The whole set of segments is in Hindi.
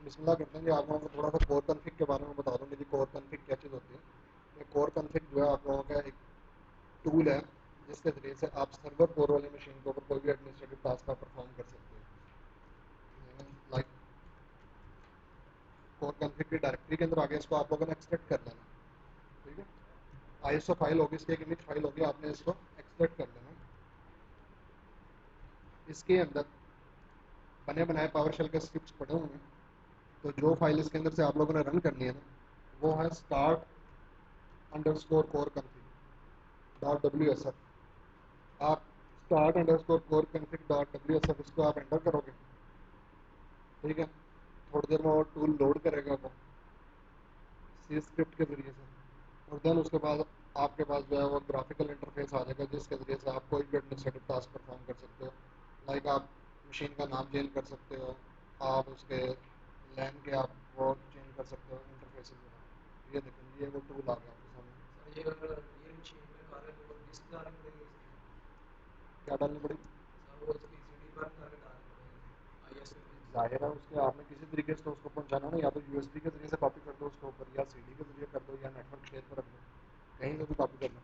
बिस्मिल्लाह करते हैं कि आप लोगों को थोड़ा सा कोर कन्फिग के बारे में बता दूँ कि कोर कन्फिग क्या चीज़ होती है। ये कोर कन्फिग जो है आप लोगों का एक टूल है जिसके ज़रिए से आप सर्वर कोर वाली मशीन के ऊपर कोई भी एडमिनिस्ट्रेटिव टास्क का परफॉर्म कर सकते हो। लाइक कोर कन्फिग की डायरेक्टरी के अंदर आगे इसको आप लोगों ने एक्सट्रैक्ट कर लेना। ठीक है, आईएसओ फाइल होगी, इसकी एक इमेज फाइल होगी, आपने इसको एक्सट्रैक्ट कर लेना। इसके अंदर बने बनाए पावर शेल के स्क्रिप्ट पड़े हुए हैं, तो जो फाइल इसके अंदर से आप लोगों ने रन करनी है ना, वो है start underscore core config dot W S F. आप start underscore core config dot W S F इसको आप एंटर करोगे। ठीक है, थोड़ी देर में वो टूल लोड करेगा वो सी स्क्रिप्ट के जरिए से, और देन उसके बाद आपके पास जो है वो ग्राफिकल इंटरफेस आ जाएगा जिसके जरिए से आप कोई भी एडमिनिस्ट्रेटिव टास्क परफॉर्म कर सकते हो। लाइक आप मशीन का नाम चेंज कर सकते हो, आप उसके लैन के आप वो चेंज कर सकते हो इंटरफेस वगैरह। ये देखें, ये वो टूल आ गया आपके सामने। सर ये अगर ये मशीन में डालें तो डिस्क डालनी पड़ेगी इसकी? क्या डालनी पड़ेगी? सर वो इसकी सीडी बंद करके डालनी पड़ेगी आईएस में भेजनी जाहिर है पड़ेगी। उसके आपने किसी तरीके से तो उसको पहुंचाना ना, या तो यूएसबी के जरिए से कॉपी कर दो उसके ऊपर, या सीडी के जरिए कर दो, या नेटवर्क शेयर पर रख दो, कहीं से भी कॉपी कर लो।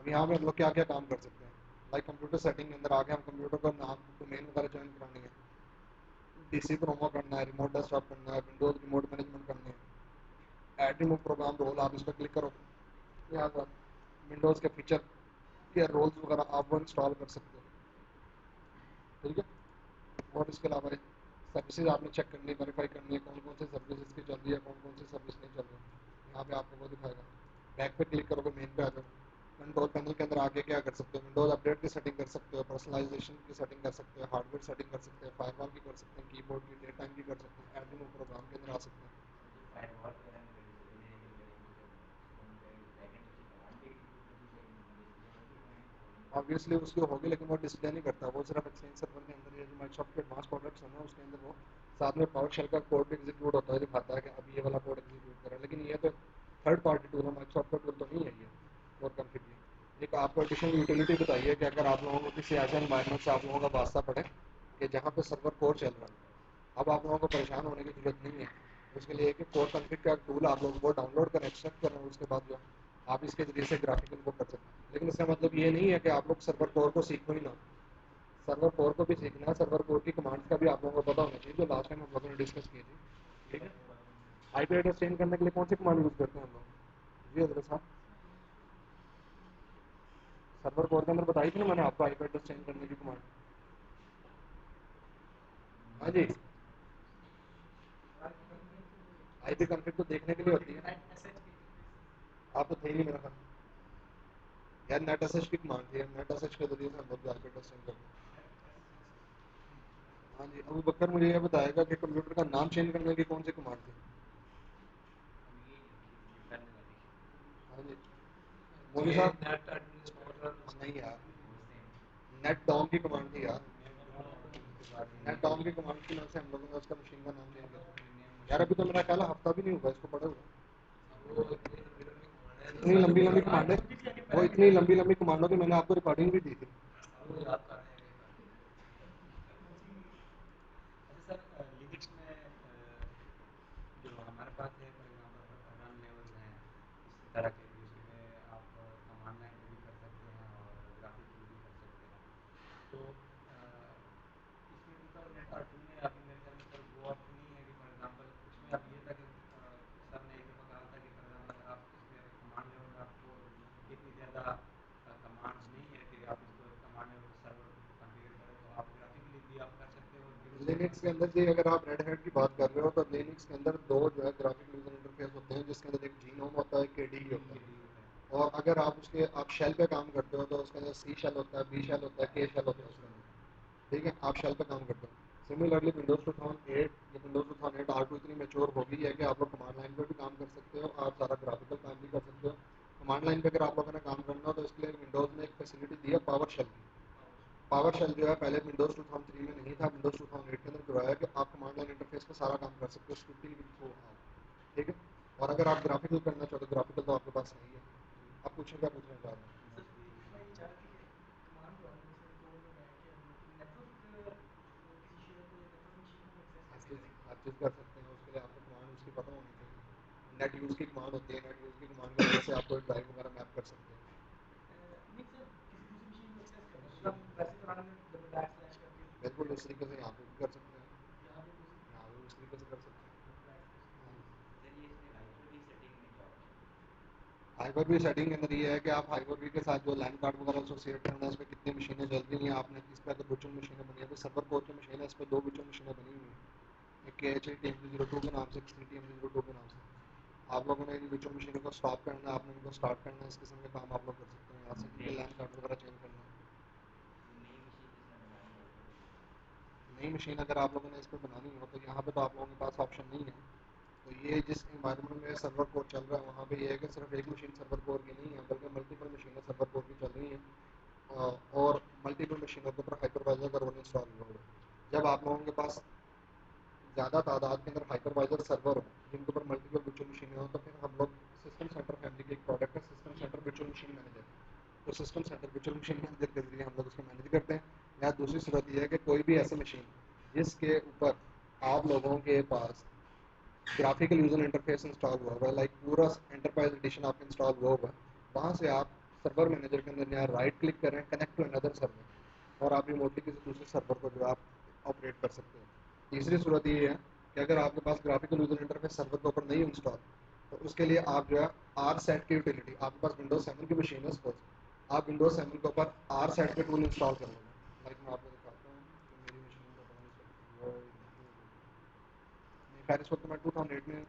अब यहाँ पे हम लोग क्या क्या काम कर सकते हैं। लाइक कंप्यूटर सेटिंग के अंदर आके हम कंप्यूटर का नाम डोमेन वगैरह ज्वाइन करानी है, डीसी प्रोमो करना है, रिमोट डेस्कटॉप करना है, विंडोज रिमोट मैनेजमेंट करनी है, ऐड रिमूव प्रोग्राम रोल आप इस पर क्लिक करोगे, यहाँ पर विंडोज़ के फीचर या रोल्स वगैरह आप वो इंस्टॉल कर सकते हो। ठीक है, और इसके अलावा सर्विसेज आपने चेक करनी है, वेरीफाई करनी है कौन कौन सी सर्विस इसकी चल रही है, कौन कौन सी सर्विस नहीं चल रही है। यहाँ पे आपको वो दिखाएगा। बैक पे क्लिक करोगे, मेन पे आ जाओ। कंट्रोल पैनल के अंदर आके क्या कर सकते हो, विंडोज अपडेट की सेटिंग कर सकते हो, पर्सनलाइजेशन की सेटिंग कर सकते हो, हार्डवेयर सेटिंग कर सकते हैं, फायरवॉल की कर सकते हैं, कीबोर्ड की डेट टाइम की कर सकते हैं, एड रिमूव प्रोग्राम के अंदर आ सकते हैं। सर जो फायरवॉल वगैरह में कभी सर्विस एनेबल करेंगे जब उसको हम करेंगे तो बैकएंड उसकी कमांड भी एग्जीक्यूट होनी चाहिए, मतलब डिस्प्ले होगी कमांड होनी चाहिए। ऑब्वियसली उसकी होगी, लेकिन वो डिस्प्ले नहीं करता, वो सिर्फ एक्सचेंज सर्वर के अंदर, ये जो माइक्रोसॉफ्ट के एडवांस प्रोडक्ट्स हैं ना उसके अंदर वो साथ में पावर शेल का कोड भी एग्जीक्यूट होता है, दिखाता है कि अब ये वाला कोड एग्जीक्यूट करा। लेकिन ये तो थर्ड पार्टी टूल है, माइक्रोसॉफ्ट का टूल तो नहीं है ये कोर कन्फिग। एक आपको एडिशनल यूटिलिटी बताइए कि अगर आप लोगों को किसी ऐसे एनवायरनमेंट से आप लोगों का वास्ता पड़े कि जहाँ पे सर्वर कोर चल रहा है, अब आप लोगों को परेशान होने की जरूरत नहीं है। उसके लिए एक कोर कन्फिग का टूल आप लोग वो डाउनलोड करें, एक्सट्रैक्ट करें, उसके बाद जो आप इसके जरिए से ग्राफिकल वो कर सकते हैं। लेकिन इसका मतलब ये नहीं है कि आप लोग सर्वर कोर को सीखो ही ना, सर्वर कोर को भी सीखना है, सर्वर कोर की कमांड्स का भी आप लोगों को पता होना चाहिए, जो लास्ट टाइम हम लोगों ने डिस्कस की थी। ठीक है, आईपी एड्रेस चेंज करने के लिए कौन सी कमांड यूज़ करते हैं हम लोग? जी हजरत साहब, सर्वर कोर के अंदर बताई थी ना मैंने आपको आईपी एड्रेस चेंज करने की कमांड। हाँ जी, आईपी कॉन्फ़िग तो देखने के लिए होती है, आप तो थे ही नहीं मेरा ख्याल। यार नेट एसएच की कमांड थी, नेट एसएच के जरिए से हम लोग आईपी एड्रेस चेंज करते हैं। हाँ जी, अबू बकर मुझे ये बताएगा कि कंप्यूटर का नाम चेंज करने की कौन सी कमांड थी? अब ये नहीं होती जो करने वाली। हाँ जी, मोदी ये साहब। नेट एडमिनिस्ट्रेटर नहीं यार, वो सेम। नेट डाउन की कमांड थी यार। उसके बाद नेट नेम डाउन की चेंज। कमांड की मदद से हम लोगों ने उसका मशीन का नाम चेंज फिर नेम किया। यार मशीन अभी तो नेम मेरा चेंज। ख्याल है हफ्ता भी नहीं हुआ इसको पड़े हुए। वो इतनी लंबी लंबी कमांड है जो इतनी सारी लंबी लंबी प्रोग्रामिंग कमांडें, करनी है। वो इतनी लंबी लंबी कमांडों की मैंने आपको रिकॉर्डिंग भी दी थी। वो याद कर रहे हैं कर। अच्छा सर, लिनक्स में जो हमारे पास है फॉर एग्जांपल रन लेवल्स हैं इस तरह के, जिसमें आप कमांड लाइन पे भी कर सकते हैं और ग्राफिकली भी कर सकते हैं। तो इसमें मतलब नेटवर्क में अभी मेरे ख्याल में सर वो ऑप्शन नहीं है कि फॉर एग्जांपल उसमें अब ये था कि सर ने एक दफ़ा कहा था कि फॉर एग्जांपल अगर आप इसमें कमांड लेवल में आपको इतनी ज़्यादा कमांड्स नहीं है कि आप इसको कमांड लेवल पे सर्वर कॉन्फ़िगर करें, तो आप ग्राफिकली भी आप कर सकते हो और फिर उसके लिनक्स बाद। के अंदर जी अगर आप रेड हैट की बात कर रहे हो तो लिनक्स के अंदर दो जो है ग्राफिक यूजर इंटरफेस होते हैं, जिसके अंदर एक जीनोम होता है, एक केडी होता के डी है। होता है। और अगर आप उसके आप शेल पे काम करते हो तो उसके अंदर सी शेल होता है, बी शेल होता है, के शेल होता है उसके अंदर। ठीक है, आप शेल पे काम करते हो। सिमिलरली विंडोज 2008 या विंडोज 2008 R2 इतनी मेच्योर हो गई है कि आप लोग कमांड लाइन पे भी काम कर सकते हो, आप सारा ग्राफिकल काम भी कर सकते हो। कमांड लाइन पे अगर आप लोगों ने काम करना हो तो इसके लिए विंडोज ने एक फैसिलिटी दी है पावर शेल की। पावर शेल जो है पहले विंडोज 2003 में नहीं था, विंडोज 2008 के अंदर जो है कि आप कमांड लाइन इंटरफेस पे सारा काम कर सकते हो स्क्रिप्टिंग के थ्रू आप। ठीक है, और अगर आप ग्राफिकल करना चाहो तो ग्राफिकल तो आपके पास नहीं है। आप पूछें क्या पूछना चाह रहे हैं? सर मैं ये चाह रहा था कि कमांड तो हम जैसे कोड में बैठ के हम नेटवर्क किसी शेयर पे नेटवर्क मशीन को हम एक्सेस हर करके चीज़ कर सकते हर चीज़ कर सकते हैं, उसके लिए नेट यूज़ की कमांड होती है, नेट यूज़ की कमांड की वजह से आप कोई ड्राइव वगैरह मैप कर सकते हैं। नहीं सर, किसी दूसरी मशीन को एक्सेस करना, मतलब वैसे चलाने में डबल बैक स्लैश करके बिल्कुल उस तरीके से यहाँ पे भी कर सकते हैं, यहाँ पे दूसरी यहाँ पे उस तरीके से कर सकते हैं। Double back slash. हाँ। सर ये इसमें हाइपर भी सेटिंग में क्या ऑप्शन है? हाइपर वी सेटिंग के अंदर ये है कि आप हाइपर वी के साथ जो लैंड कार्ड वगैरह एसोसिएट करना है, इस पर कितनी मशीनें चल रही हैं, आपने इस पर अगर वर्चुअल मशीनें बनी है तो सर्वर कोर की मशीन है, इस पर 2 वर्चुअल मशीनें बनी हुई हैं, एक के एच टी एम 02 के नाम से, एक सी टी एम 02 के नाम से। आप लोगों ने इन वर्चुअल मशीनों को स्टॉप करना है, आपने इनको स्टार्ट करना है, इस किस्म के काम आप लोग कर सकते हैं यहाँ से, इनके लैंड कार्ड वगैरह चेंज करना है। ये नई मशीन जिसने बनानी हाइपर भी नई मशीन अगर आप लोगों ने इस पर बनानी हो तो यहाँ पे तो आप लोगों के पास ऑप्शन नहीं है। तो ये जिस इन्वायरमेंट में सर्वर कोर चल रहा है वहाँ पे ये है कि सिर्फ एक मशीन सर्वर कोर की नहीं है, बल्कि मल्टीपल मशीनें सर्वर कोर की चल रही हैं, और मल्टीपल मशीनों के ऊपर हाइपरवाइजर का रोल इंस्टॉल हुआ है। जब आप लोगों के पास ज़्यादा तादाद के अंदर हाइपरवाइजर सर्वर हो जिनके ऊपर मल्टीपल वर्चुअल मशीनें हो, तो फिर हम लोग सिस्टम सेंटर फैमिली की एक प्रोडक्ट है system center virtual machine manager. तो system center virtual machine manager के जरिए हम लोग उसको मैनेज करते हैं। या दूसरी सूरत यह है कि कोई भी ऐसी मशीन जिसके ऊपर आप लोगों के पास ग्राफिकल यूजर इंटरफेस इंस्टॉल हुआ हुआ है, लाइक पूरा एंटरप्राइज एडिशन आपका इंस्टॉल हुआ हुआ है, वहाँ से आप सर्वर मैनेजर के अंदर यहाँ राइट क्लिक करें, कनेक्ट टू अनदर सर्वर, और आप रिमोटली किसी दूसरे सर्वर को जो है आप ऑपरेट कर सकते हैं। तीसरी सूरत ये है कि अगर आपके पास ग्राफिकल यूजर इंटरफेस सर्वर के ऊपर नहीं इंस्टॉल, तो उसके लिए आप जो है आर सेट की यूटिलिटी, आपके पास विंडोज 7 की मशीन है सपोज, आप विंडोज 7 के ऊपर आर सेट के टूल इंस्टॉल कर लेंगे। लाइक मैं आपको दिखाता हूँ कि मेरी मशीन का पता नहीं खैर इस वक्त मैं 2008 में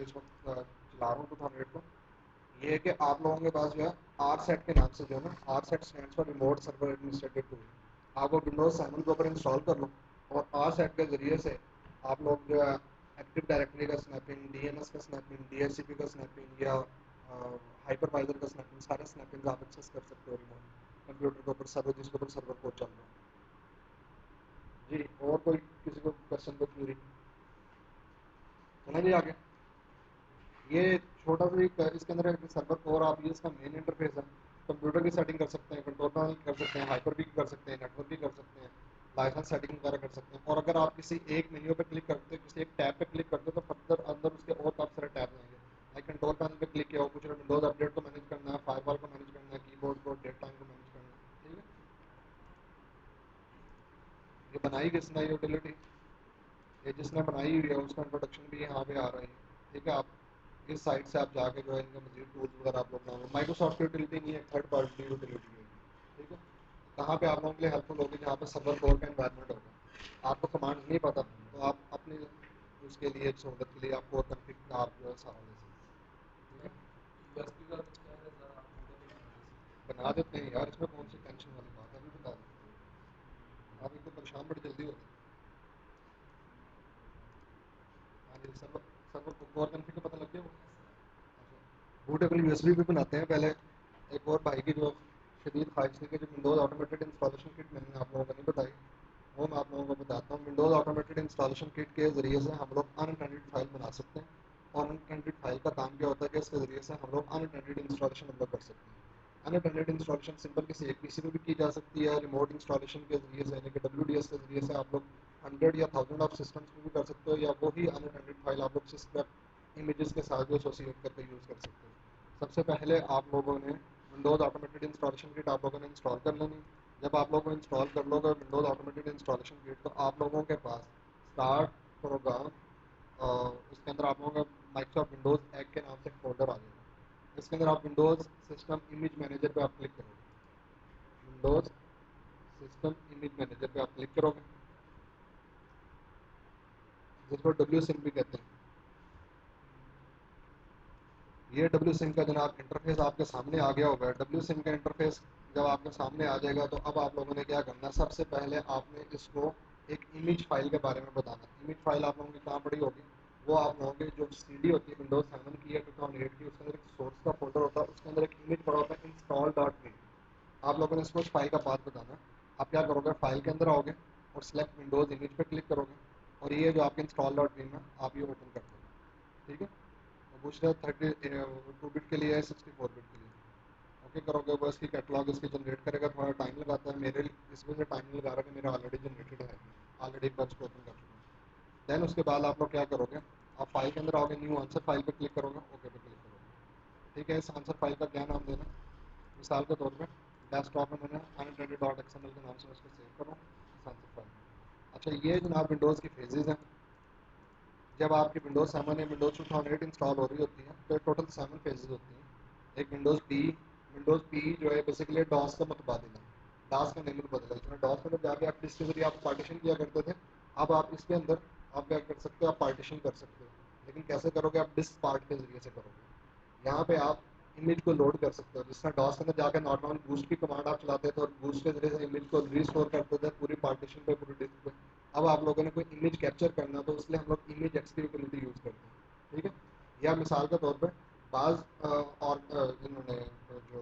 इस वक्त चला रहा हूँ 2008 को। ये है कि आप लोगों के पास जो है आर सेट के नाम से जो है ना, RSAT stands for remote server administrated tool, आप वो विंडोज 7 के ऊपर इंस्टॉल कर लो, और आर सेट के ज़रिए से आप लोग जो है एक्टिव डायरेक्टरी का स्नैपिंग, डीएनएस का स्नैपिंग, डीएचसीपी का स्नैपिंग, या हाइपरवाइजर का स्नैपिंग, सारे स्नैपिंग आप एक्सेस कर सकते हो रिमोट कंप्यूटर के ऊपर, सर्वर जिसके ऊपर सर्वर कोड चल रहा है। जी, और कोई किसी को क्वेश्चन को क्यूरी चलें जी आगे। ये छोटा सा इसके अंदर सर्वर कोर आप ये इसका मेन इंटरफेस है, कंप्यूटर की सेटिंग कर सकते हैं, कंट्रोल पैनल कर सकते हैं, हाइपर भी कर सकते हैं, नेटवर्क भी कर सकते हैं, लाइसेंस सेटिंग वगैरह कर सकते हैं। और अगर आप किसी एक मेन्यू पे क्लिक करते हैं, किसी एक टैब पे क्लिक करते हैं, तो फर्दर अंदर उसके और काफ़ी सारे टैब आएंगे। लाइक कंट्रोल पैनल पे क्लिक किया हो, कुछ विंडोज अपडेट को मैनेज करना है, फायरवॉल को मैनेज करना है, कीबोर्ड को, डेट टाइम को मैनेज करना है। ठीक है, ये बनाई किसने यूटिलिटी, ये जिसने बनाई हुई है उसका इंट्रोडक्शन भी यहाँ पे आ रहा है। ठीक है, आप इस साइट से आप जाके जो है इनका मजीद टूल्स वगैरह आप लोग डाउनलोड, माइक्रोसॉफ्ट यूटिलिटी नहीं है, थर्ड पार्टी यूटिलिटी है। ठीक है, कहाँ पे आप लोगों के लिए हेल्पफुल होगी, जहाँ पे सर्वर कोर का एनवायरनमेंट होगा, आपको कमांड नहीं पता तो आप अपने उसके लिए सहूलत के लिए आप कोर कन्फिग का आप जो है सहारा ले सकते हैं। यूएसपी का तो क्या है सर, आप उनको तो बना दे सकते बना देते हैं यार, इसमें कौन सी टेंशन वाली बात है, अभी बता देते हैं, आप एकदम परेशान बड़ी जल्दी हो गए। हाँ जी, सर्वर सर्वर कोर कन्फिग का पता लग गया वो। हैं। Yes sir. बूटेबल यूएसबी भी बनाते हैं पहले। एक और भाई की जो शदीद ख्वाहिश थी कि जो विंडोज़ ऑटोमेटेड इंस्टॉलेशन किट मैंने आप लोगों को नहीं बताई, वो मैं आप लोगों को बताता हूँ। विंडोज़ ऑटोमेटेड इंस्टॉलेशन किट के ज़रिए से हम लोग अनइंटेंडेड फाइल बना सकते हैं, और अनइंटेंडेड फाइल का काम क्या होता है कि इसके ज़रिए से हम लोग अनइंटेंडेड इंस्टॉलेशन हम लोग कर सकते हैं। अनइंटेंडेड इंस्टॉलेशन सिंपल किसी एक पीसी में भी की जा सकती है, रिमोट इंस्टॉलेशन के ज़रिए से, यानी कि WDS के ज़रिए से आप लोग 100 या 1000 ऑफ सिस्टम्स में भी कर सकते हो, या वही अनइंटेंडेड फाइल आप लोग सिस्टम इमेजेस के साथ जो एसोसिएट करके यूज़ कर सकते हो। सबसे पहले आप लोगों ने विंडोज़ ऑटोमेटेड इंस्टॉलेशन किट आप लोगों ने इंस्टॉल कर लेनी। जब आप लोग इंस्टॉल कर लोगे विंडोज़ ऑटोमेटेड इंस्टॉलेशन किट, तो आप लोगों के पास स्टार्ट प्रोग्राम, उसके अंदर आप लोगों का माइक्रोसॉफ्ट विंडोज़ एग के नाम से एक फोल्डर आ जाएगा। इसके अंदर आप विंडोज़ सिस्टम इमेज मैनेजर पे आप क्लिक करोगे, विंडोज़ सिस्टम इमेज मैनेजर पे आप क्लिक करोगे, जिसको WSIM भी कहते हैं। ये WSIM का जनाब इंटरफेस आपके सामने आ गया होगा। WSIM का इंटरफेस जब आपके सामने आ जाएगा, तो अब आप लोगों ने क्या करना है, सबसे पहले आपने इसको एक इमेज फाइल के बारे में बताना। इमेज फाइल आप लोगों की कहाँ पड़ी होगी, वो आप लोगों की जो CD होती है विंडोज 7 की या 2008 की, उसके अंदर एक सोर्स का फोल्डर होता है, उसके अंदर एक इमेज पड़ा होता है install.min। आप लोगों ने इसको उस फाइल का पाथ बताना। आप क्या करोगे, फाइल के अंदर आओगे और सिलेक्ट विंडोज इमेज पे क्लिक करोगे, और ये जो आपके install.min है आप ये ओपन कर दोगे। ठीक है, तो पूछ रहे 32 बिट के लिए है, 64 बिट के लिए। ओके करोगे, वो इसकी कैटलॉग इसकी जनरेट करेगा, थोड़ा टाइम लगाता है, मेरे इसमें से टाइम लगा रहा है कि मेरा ऑलरेडी जनरेटेड है, ऑलरेडी बच को ओपन कर चुका हूँ। देन उसके बाद आप लोग क्या करोगे, आप फाइल के अंदर आओगे, न्यू आंसर फाइल पे क्लिक करोगे, ओके पे क्लिक करोगे। ठीक है, इस आंसर फाइल का क्या नाम देना, मिसाल के तौर पे डेस्कटॉप में मैंने unintended.xml के नाम से उसको सेव करूँ इस आंसर फाइल में। अच्छा, ये जनाब विंडोज़ की फेजेज़ हैं। जब आपकी विंडोज 7 या विंडोज 2008 इंस्टॉल हो रही होती है तो टोटल 7 फेजेस होती हैं। एक विंडोज़ पी जो है बेसिकली डॉस का मुतबादिल है, डॉस का नेम बदला है। डॉस में जाके आप डिस्क के जरिए आप पार्टीशन किया करते थे, अब आप इसके अंदर आप क्या कर सकते हो, आप पार्टीशन कर सकते हो, लेकिन कैसे करोगे, आप डिस्क पार्ट के जरिए से करोगे। यहाँ पे आप इमेज को लोड कर सकते हो, जिस तरह डॉस के अंदर जाकर नॉर्मल बूस्ट की कमांड आप चलाते थे और बूस्ट के जरिए से इमेज को रीस्टोर करते थे पूरी पार्टीशन पे, पूरी डिस्क पे। अब आप लोगों ने कोई इमेज कैप्चर करना तो इसलिए हम लोग इमेज एक्सक्यूटेबिलिटी यूज़ करते हैं। ठीक है, या मिसाल के तौर पर बाज़ और इन्होंने जो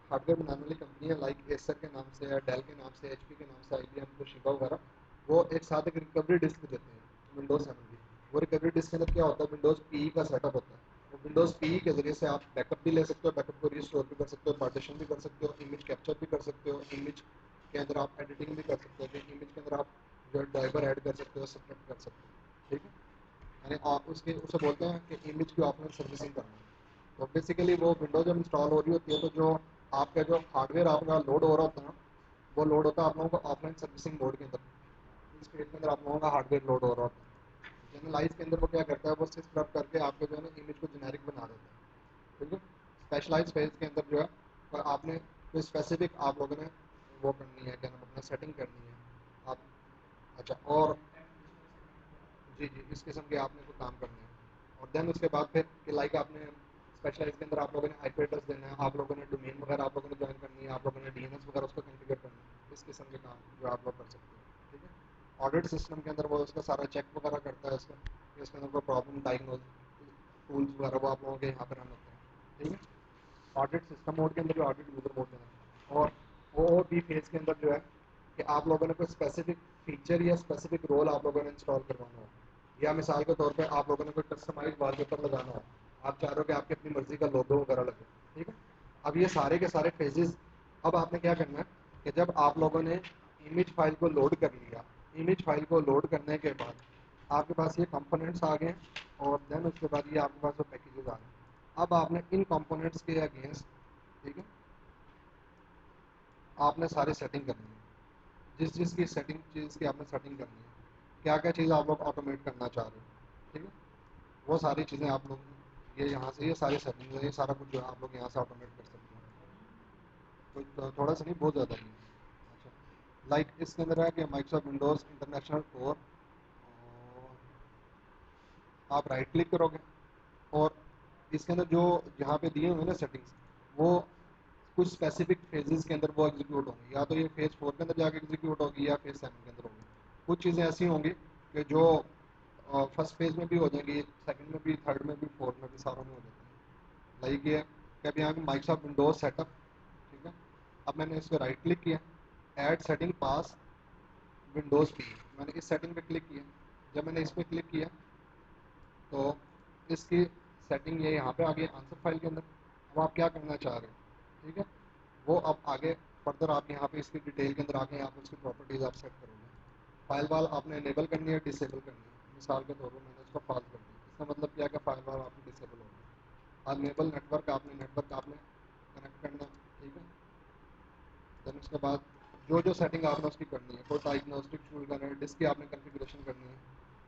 हार्डवेयर बनाने वाली कंपनियाँ लाइक एसर के नाम से या डेल के नाम से, एचपी के नाम से, आईबीएम, तोशिबा वगैरह, वो एक साथ एक रिकवरी डिस्क देते हैं विंडोज 7 की। वो रिकवरी डिस्क के अंदर क्या होता है, विंडोज पी का सेटअप होता है। वो विंडोज पी के जरिए से आप बैकअप भी ले सकते हो, बैकअप को रिस्टोर भी कर सकते हो, पार्टीशन भी कर सकते हो, इमेज कैप्चर भी कर सकते हो, इमेज के अंदर आप एडिटिंग भी कर सकते हो, इमेज के अंदर आप जो ड्राइवर ऐड कर सकते हो, सब्ट्रैक्ट कर सकते हो। ठीक है, यानी आप उसके उसे बोलते हैं कि इमेज की ऑफलाइन सर्विसिंग करना। तो बेसिकली वो विंडो जब इंस्टॉल हो रही होती है तो जो आपका जो हार्डवेयर आपका लोड हो रहा होता है ना, वो लोड होता है आप लोगों को ऑफलाइन सर्विसिंग मोड के अंदर। इस पेज के अंदर आप लोगों का हार्डवेयर लोड हो रहा होता है। जनरलाइज के अंदर वो क्या करता है, वो सिर्फ स्क्रब करके आपके जो है ना इमेज को जेनेरिक बना देता है। ठीक है, स्पेशलाइज फेज के अंदर जो है पर आपने कोई स्पेसिफिक आप लोगों ने वो करनी है, क्या नाम अपना सेटिंग करनी है आप। अच्छा, और जी जी, इस किस्म के आपने कोई काम करने हैं। और देन उसके बाद फिर कि लाइक आपने स्पेशलाइज के अंदर आप लोगों ने आईपी एड्रेस देना है, आप लोगों ने डोमेन वगैरह आप लोगों ने ज्वाइन करनी है, आप लोगों ने डीएनएस वगैरह उसको कॉन्फ़िगर करना है। इस किस्म के काम जो आप लोग कर सकते हैं। ठीक है, ऑडिट सिस्टम के अंदर वो उसका सारा चेक वगैरह करता है इसका, कि इसके अंदर कोई प्रॉब्लम डायग्नोज टूल्स वगैरह वो आप लोगों के यहाँ पर रन होते हैं। ठीक है, ऑडिट सिस्टम मोड के अंदर जो ऑडिट यूजर मोड के अंदर, और ओ बी फेज के अंदर जो है कि आप लोगों ने कोई स्पेसिफिक फीचर या स्पेसिफिक रोल आप लोगों ने इंस्टॉल करवाना हो, या मिसाल के तौर पे आप लोगों ने कोई कस्टमाइज वॉलपेपर लगाना हो, आप चाह रहे हो कि आपकी अपनी मर्जी का लोगो वगैरह लगे। ठीक है, अब ये सारे के सारे फेजेस, अब आपने क्या करना है कि जब आप लोगों ने इमेज फाइल को लोड कर लिया, इमेज फाइल को लोड करने के बाद आपके पास ये कंपोनेंट्स आ गए, और देन उसके बाद ये आपके पास वो पैकेजेस आ गए। अब आपने इन कंपोनेंट्स के अगेंस्ट, ठीक है, आपने सारी सेटिंग करनी है। जिस जिस की सेटिंग चीज़ की आपने सेटिंग करनी है, क्या क्या चीज़ आप लोग ऑटोमेट करना चाह रहे हो। ठीक है, वो सारी चीज़ें आप लोग ये यहाँ से, ये सारी सेटिंग है, ये सारा कुछ जो है आप लोग यहाँ से ऑटोमेट कर सकते हैं। कोई थोड़ा सा नहीं, बहुत ज़्यादा नहीं है। अच्छा, लाइक इसके अंदर है कि माइक्रोसॉफ्ट विंडोज़ इंटरनेशनल कोर, आप राइट क्लिक करोगे और इसके अंदर जो यहाँ पे दिए हुए ना सेटिंग्स, वो कुछ स्पेसिफिक फेजेस के अंदर वो एग्जीक्यूट होंगी, या तो ये फेज 4 के अंदर जाके एग्जीक्यूट होगी या फेज 7 के अंदर होगी। कुछ चीज़ें ऐसी होंगी कि जो फर्स्ट फेज में भी हो जाएंगी, सेकंड में भी, थर्ड में भी, फोर्थ में भी, सारों में हो जाती है। लाइक ये कभी यहाँ पे माइक्रोसॉफ्ट विंडोज सेटअप। ठीक है, अब मैंने इस पर राइट क्लिक किया, ऐड सेटिंग पास विंडोज़ पी, मैंने इस सेटिंग पे क्लिक किया। जब मैंने इस पर क्लिक किया तो इसकी सेटिंग ये यहाँ पे आ गई आंसर फाइल के अंदर। अब आप क्या करना चाह रहे हो, ठीक है, वो अब आगे फर्दर आप यहाँ पे इसकी डिटेल के अंदर आके आप उसकी प्रॉपर्टीज आप सेट करोगे। फाइल वाल आपने इनेबल करनी है, डिसेबल करनी है। मिसाल के तौर पर मैंने उसको फॉल्स कर दिया, इसका मतलब क्या है कि फाइल वाल आपकी डिसेबल होगी। अनेबल नेटवर्क आपने कनेक्ट करना है। ठीक है, देन उसके बाद जो जो सेटिंग आपने उसकी करनी है, कोई डायग्नोस्टिक टूल करना है, डिस्क की आपने कॉन्फ़िगरेशन करनी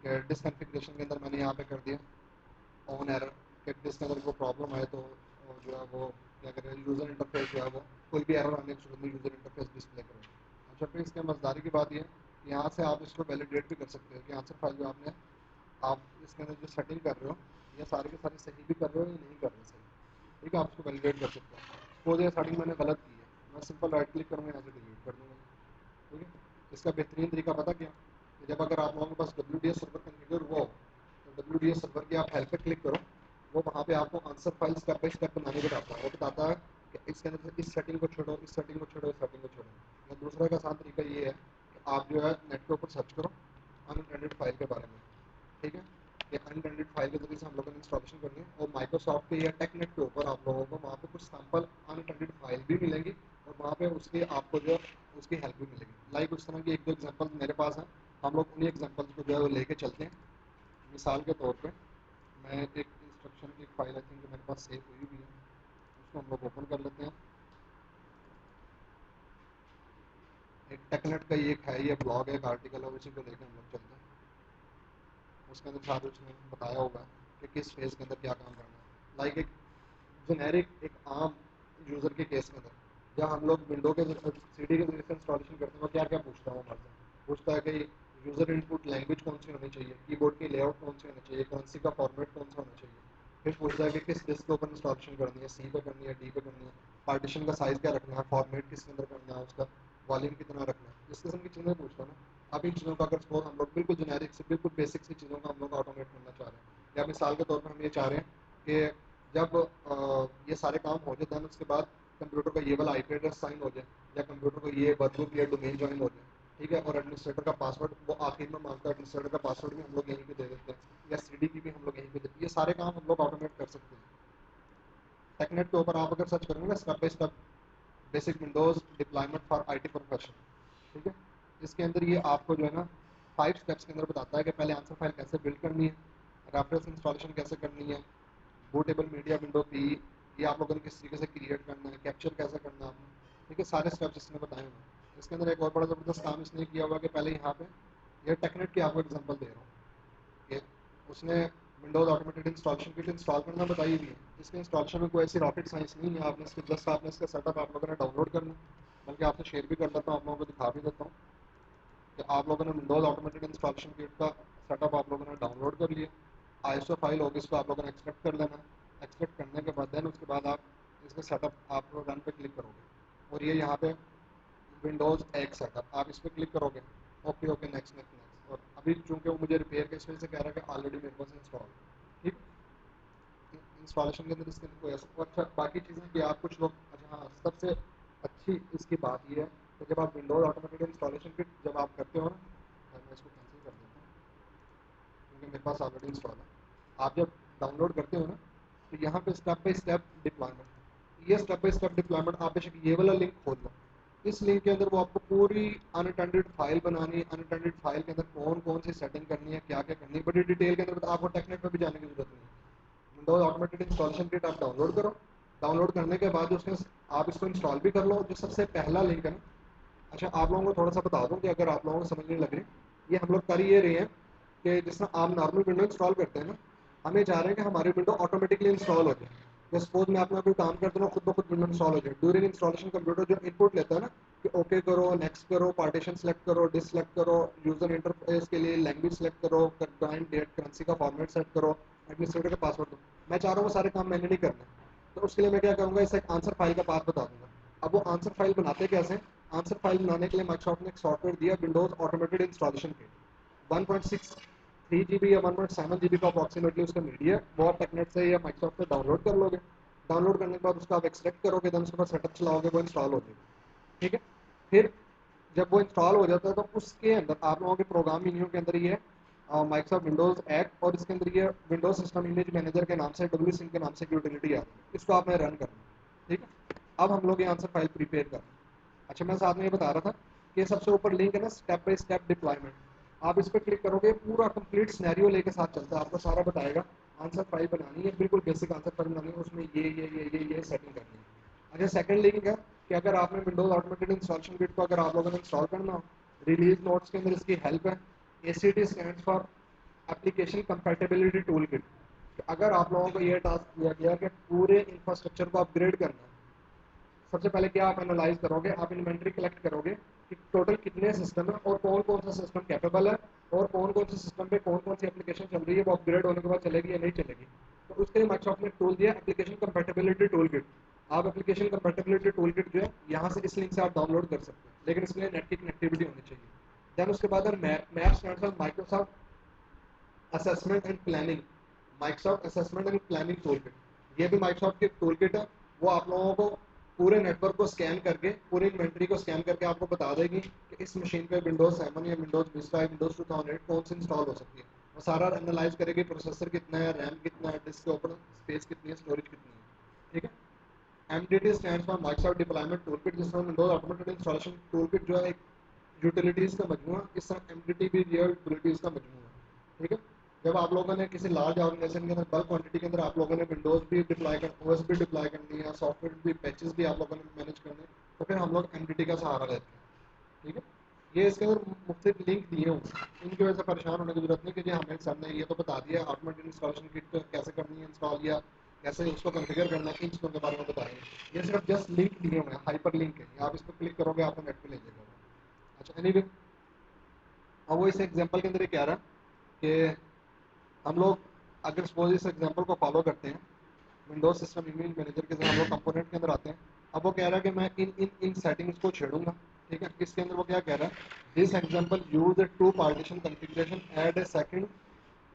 है। डिस्क कॉन्फ़िगरेशन के अंदर मैंने यहाँ पे कर दिया ऑन एरर, कि डिस्क के अंदर कोई प्रॉब्लम आए तो जो है वो क्या करें, यूज़र इंटरफेस जो है वो कोई भी एरर आने की सूरत में यूज़र इंटरफेस डिस्प्ले करें। अच्छा, फिर इसके मज़ेदारी की बात ये कि यहाँ से आप इसको वैलिडेट भी कर सकते हो कि आंसर फाइल जो आपने आप इसके अंदर जो सेटिंग कर रहे हो ये सारे के सारे सही भी कर रहे हो या नहीं कर रहे सही। ठीक है, आप उसको वैलिडेट कर सकते हो। सपोज ये सेटिंग मैंने गलत की है, मैं सिंपल राइट क्लिक करूँगा, यहाँ से डिलीट कर दूँगा। ठीक है, इसका बेहतरीन तरीका पता क्या, कि जब अगर आप लोगों के पास WDS सर्वर कन्फिगर हुआ हो तो WDS सर्वर की आप हेल्प पे क्लिक करो, वो वहाँ पे आपको answer file step by step बनाने बताता है। वो बताता है कि इसके अंदर से इस सेटिंग को छोड़ो, इस सेटिंग को छोड़ो, इस सेटिंग को छोड़ो। या दूसरा एक आसान तरीका ये है कि आप जो है नेट के ऊपर सर्च करो अनइंटेंडेड फाइल के बारे में। ठीक है, ये अनइंटेंडेड फाइल के जरिए से हम लोगों ने इंस्टॉलेशन करनी है, और माइक्रोसॉफ्ट के या टेकनेट के ऊपर आप लोगों को वहाँ पे कुछ सैम्पल अनइंटेंडेड फाइल भी मिलेंगी, और वहाँ पे उसके आपको जो उसकी हेल्प भी मिलेगी। लाइक उस तरह की एक दो एग्जांपल मेरे पास हैं, हम लोग उन्हीं एग्जांपल्स को जो है वो लेके चलते हैं। मिसाल के तौर पे मैं एक इंस्ट्रक्शन की फाइल आई थिंक मेरे पास सेव हुई भी है, उसको हम लोग ओपन कर लेते हैं। एक टेकनेट का ये है, ये ब्लॉग है, एक आर्टिकल है, उसी को लेकर हम लोग चलते हैं। उसके अंदर सारे उसने बताया होगा कि किस फेज़ के अंदर क्या काम करना है। लाइक एक जेनेरिक एक आम यूज़र के केस के अंदर जब हम लोग विंडो के सीडी के जरिए से इंस्टॉलेशन करते हैं, वो क्या क्या पूछता है हमारे से, पूछता है कि यूज़र इनपुट लैंग्वेज कौन सी होनी चाहिए, कीबोर्ड की लेआउट कौन सी होनी चाहिए, करेंसी का फॉर्मेट कौन सा होना चाहिए। फिर पूछता है कि किस डिस्क के ऊपर इंस्टॉलेशन करनी है, सी पे करनी है, डी पे करनी है, पार्टीशन का साइज़ क्या रखना है, फॉर्मेट किसके अंदर करना है, उसका वॉल्यूम कितना रखना है, इस किस्म की चीज़ें पूछता है ना। अब इन चीज़ों का अगर सपोज हम लोग बिल्कुल जेनेरिक से बिल्कुल बेसिक सी चीज़ों का हम लोग ऑटोमेट करना चाह रहे हैं, या मिसाल के तौर पर हम ये चाह रहे हैं कि जब ये सारे काम हो जाते हैं उसके बाद कंप्यूटर का ये वाला आईपी एड्रेस साइन हो जाए, या कंप्यूटर को ये वर्कबुक या डोमेन ज्वाइन हो जाए, ठीक है, और एडमिनिस्ट्रेटर का पासवर्ड वो आखिर में मांगता है, एडमिनिस्ट्रेटर का पासवर्ड भी हम लोग यहीं पे दे देते हैं, या सीडी की भी हम लोग यहीं पे देते हैं। ये सारे काम हम लोग ऑटोमेट कर सकते हैं। टेकनेट के ऊपर आप अगर सर्च करेंगे ना, step by step basic Windows deployment for IT professional, ठीक है, इसके अंदर ये आपको जो है ना 5 स्टेप्स के अंदर बताता है कि पहले आंसर फाइल कैसे बिल्ड करनी है, रेफरेंस इंस्टॉलेशन कैसे करनी है, बूटेबल मीडिया विंडो पी ये आप लोगों ने किस तरीके से क्रिएट करना है, कैप्चर कैसे करना है आपने, ठीक है, सारे स्टेप्स इसने बताए हुए हैं। इसके अंदर एक और बड़ा ज़बरदस्त काम इसने किया हुआ कि पहले यहाँ पे ये टेकनेट की आपको एग्जांपल दे रहा हूँ कि उसने Windows automated installation kit install करना बताई हुई है। इसके इंस्टॉलेशन में कोई ऐसी रॉकेट साइंस नहीं है, आपने इसके जस्ट आपने इसका सेटअप आप लोगों ने डाउनलोड करना, बल्कि आपसे शेयर भी कर देता हूँ, आप लोगों को दिखा भी देता हूँ कि आप लोगों ने विंडोज ऑटोमेटेड इंस्टॉलेशन किट का सेटअप आप लोगों ने डाउनलोड कर लिया, आईएसओ फाइल होगी, इसको आप लोगों ने एक्सट्रैक्ट कर लेना। एक्सट्रैक्ट करने के बाद देन उसके बाद आप इसका सेटअप आप रन पे क्लिक करोगे और ये यहाँ पे विंडोज़ एक सेटअप आप इस पर क्लिक करोगे, okay okay next next next, और अभी चूंकि वो मुझे रिपेयर के इस वजह से कह रहा है कि ऑलरेडी मेरे पास इंस्टॉल, ठीक, इंस्टॉलेशन के अंदर इसके अंदर कोई ऐसा अच्छा बाकी चीज़ें कि आप कुछ लोग, अच्छा हाँ, सबसे अच्छी इसकी बात ये है कि जब आप विंडोज़ ऑटोमेटेड इंस्टॉलेशन किट जब आप करते हो ना, मैं इसको कैंसिल कर देता हूँ क्योंकि मेरे पास ऑलरेडी इंस्टॉल है, आप जब डाउनलोड करते हो ना तो यहाँ पे स्टेप बाय स्टेप डिप्लॉयमेंट, ये स्टेप बाय स्टेप डिप्लॉयमेंट आप बेशक ये वाला लिंक खोल लो, इस लिंक के अंदर वो आपको पूरी अनअटेंडेड फाइल बनानी है, अनअटेंडेड फाइल के अंदर कौन कौन सी सेटिंग करनी है, क्या क्या करनी है, बड़ी डिटेल के अंदर आपको टेकनेट पे भी जाने की जरूरत नहीं है। विंडोज ऑटोमेटेड इंस्टॉलेशन किट आप डाउनलोड करो, डाउनलोड करने के बाद उसमें आप इसको इंस्टॉल भी कर लो। जो सबसे पहला लिंक है ना, अच्छा आप लोगों को थोड़ा सा बता दूं कि अगर आप लोगों को समझ नहीं लग रही, ये हम लोग कर ये रहे हैं कि जिस तरह आप नॉर्मल विंडो इंस्टॉल करते हैं ना, हमें चाह रहे हैं कि हमारी विंडो ऑटोमेटिकली इंस्टॉल हो जाए। तो सपोज मैं अपना कोई काम करता हूँ, खुद ब खुद विंडो इंस्टॉल हो जाए। ड्यूरिंग इंस्टॉलेशन कंप्यूटर जो इनपुट लेता है ना कि ओके करो, नेक्स्ट करो, पार्टीशन सेलेक्ट करो, डिस्क सेलेक्ट करो, यूजर इंटरफेस के लिए लैंग्वेज सेलेक्ट करो, टाइम डेट करेंसी का फॉर्मेट सेट करो, एडमिनिस्ट्रेटर का पासवर्ड दो। मैं चाह रहा हूँ वो सारे काम मैंने नहीं करने, तो उसके लिए मैं क्या करूँगा, इसे एक आंसर फाइल का पाथ बता दूंगा। अब वो आंसर फाइल बनाते कैसे, आंसर फाइल बनाने के लिए माइक्रोसॉफ्ट ने एक सॉफ्टवेयर दिया, Windows automated installation kit. 1.63 GB या 1.7 GB का अप्रॉक्सीमेटली उसका मीडिया, वो आप टेकनेट से या माइक्रोसॉफ्ट से डाउनलोड कर लोगे। डाउनलोड करने के बाद उसका आप एक्सट्रैक्ट करोगे, देन उसके बाद सेटअप चलाओगे, वो इंस्टॉल हो जाएगा, ठीक है। फिर जब वो इंस्टॉल हो जाता है तो उसके अंदर आप लोगों के प्रोग्राम मेन्यू के अंदर ये माइक्रोसॉफ्ट विंडोज ऐप और इसके अंदर ये विंडोज सिस्टम इमेज मैनेजर के नाम से डब्ल्यू सिंह के नाम से यूटिलिटी आती है, इसको आपने रन करना, ठीक है। अब हम लोग ये आंसर फाइल प्रिपेयर कर, अच्छा मैं साथ में ये बता रहा था कि सबसे ऊपर लिंक है ना, स्टेप बाय स्टेप डिप्लॉयमेंट, आप इस पर क्लिक करोगे पूरा कंप्लीट सिनेरियो लेके साथ चलता है, आपको सारा बताएगा। आंसर फाइल बनानी है, बिल्कुल बेसिक आंसर फाइल बनानी है, उसमें ये सेटिंग करनी है। अच्छा सेकंड लिंक है कि अगर आपने विंडोज ऑटोमेटेड इंस्टॉलेशन किट को अगर आप लोगों ने इंस्टॉल करना हो, रिलीज नोट्स के अंदर इसकी हेल्प है, ACT stands for application compatibility tool kit. अगर आप लोगों को ये टास्क दिया गया कि पूरे इंफ्रास्ट्रक्चर को अपग्रेड करना है, सबसे पहले क्या आप एनालाइज करोगे, आप इन्वेंटरी कलेक्ट करोगे कि टोटल कितने सिस्टम है और कौन कौन सा सिस्टम कैपेबल है और कौन कौन से सिस्टम पे कौन कौन सी एप्लीकेशन चल रही है, वो अपग्रेड होने के बाद चलेगी या नहीं चलेगी। तो उसके लिए माइक्रोसॉफ्ट ने टूल दिया एप्लीकेशन कंपैटिबिलिटी टूल किट। आप एप्लीकेशन कंपैटिबिलिटी टूल किट जो है यहाँ से इस लिंक से आप डाउनलोड कर सकते हैं, लेकिन इसके लिए नेट की कनेक्टिविटी होनी चाहिए। देन उसके बाद map stands for Microsoft assessment and planning, Microsoft assessment and planning tool kit. ये भी माइक्रोसॉफ्ट की टूल किट है, वो आप लोगों को पूरे नेटवर्क को स्कैन करके, पूरी इन्वेंट्री को स्कैन करके आपको बता देगी कि इस मशीन पे विंडोज 7 या विंडोज विस्टा या विंडोज 2008 कौन सी इंस्टॉल हो सकती है। वो सारा एनालाइज करेगी, प्रोसेसर कितना है, रैम कितना है, डिस्क के ऊपर स्पेस कितनी है, स्टोरेज कितनी है, ठीक है। MDT stands for Microsoft deployment tool kit, जिसमें Windows automated installation tool kit जो है एक यूटिलिटीज का मजमूआ, इस तरह MDT भी यूटिलिटीज का मजमूआ, ठीक है। जब आप लोगों ने किसी लार्ज ऑर्गेनाइजेशन के अंदर बल्क क्वांटिटी के अंदर आप लोगों ने विंडोज भी डिप्लॉय कर ओएस भी डिप्लॉय करनी है, सॉफ्टवेयर भी पैचेस भी आप लोगों ने मैनेज करने, तो फिर हम लोग एमडीटी का सहारा लेते हैं। ठीक है, ये इसके अंदर मुख्तलिफ लिंक दिए हुए हैं, इनकी वजह से परेशान होने की जरूरत नहीं कि जी हमें सर ने ये तो बता दिया ऑटोमेटिक इंस्टॉलेशन किट कैसे करनी है इंस्टॉल, या कैसे उसको कॉन्फ़िगर करना है, इन चीज़ों के बारे में बताएंगे। ये सिर्फ जस्ट लिंक दिए हुए हैं, हाइपर लिंक है, आप इस पर क्लिक करोगे आपको नेट पे ले जाएगा। अच्छा एनीवे, अब वो इस एग्जांपल के अंदर ये कह रहा है कि हम लोग अगर सपोज इस एग्जांपल को फॉलो करते हैं, विंडोज सिस्टम इमेज मैनेजर के अंदर हम लोग कंपोनेंट के अंदर आते हैं। अब वो कह रहा है कि मैं इन इन इन सेटिंग्स को छेड़ूंगा। ठीक है, इसके अंदर वो क्या कह रहा है, this example use to partition configuration, add a second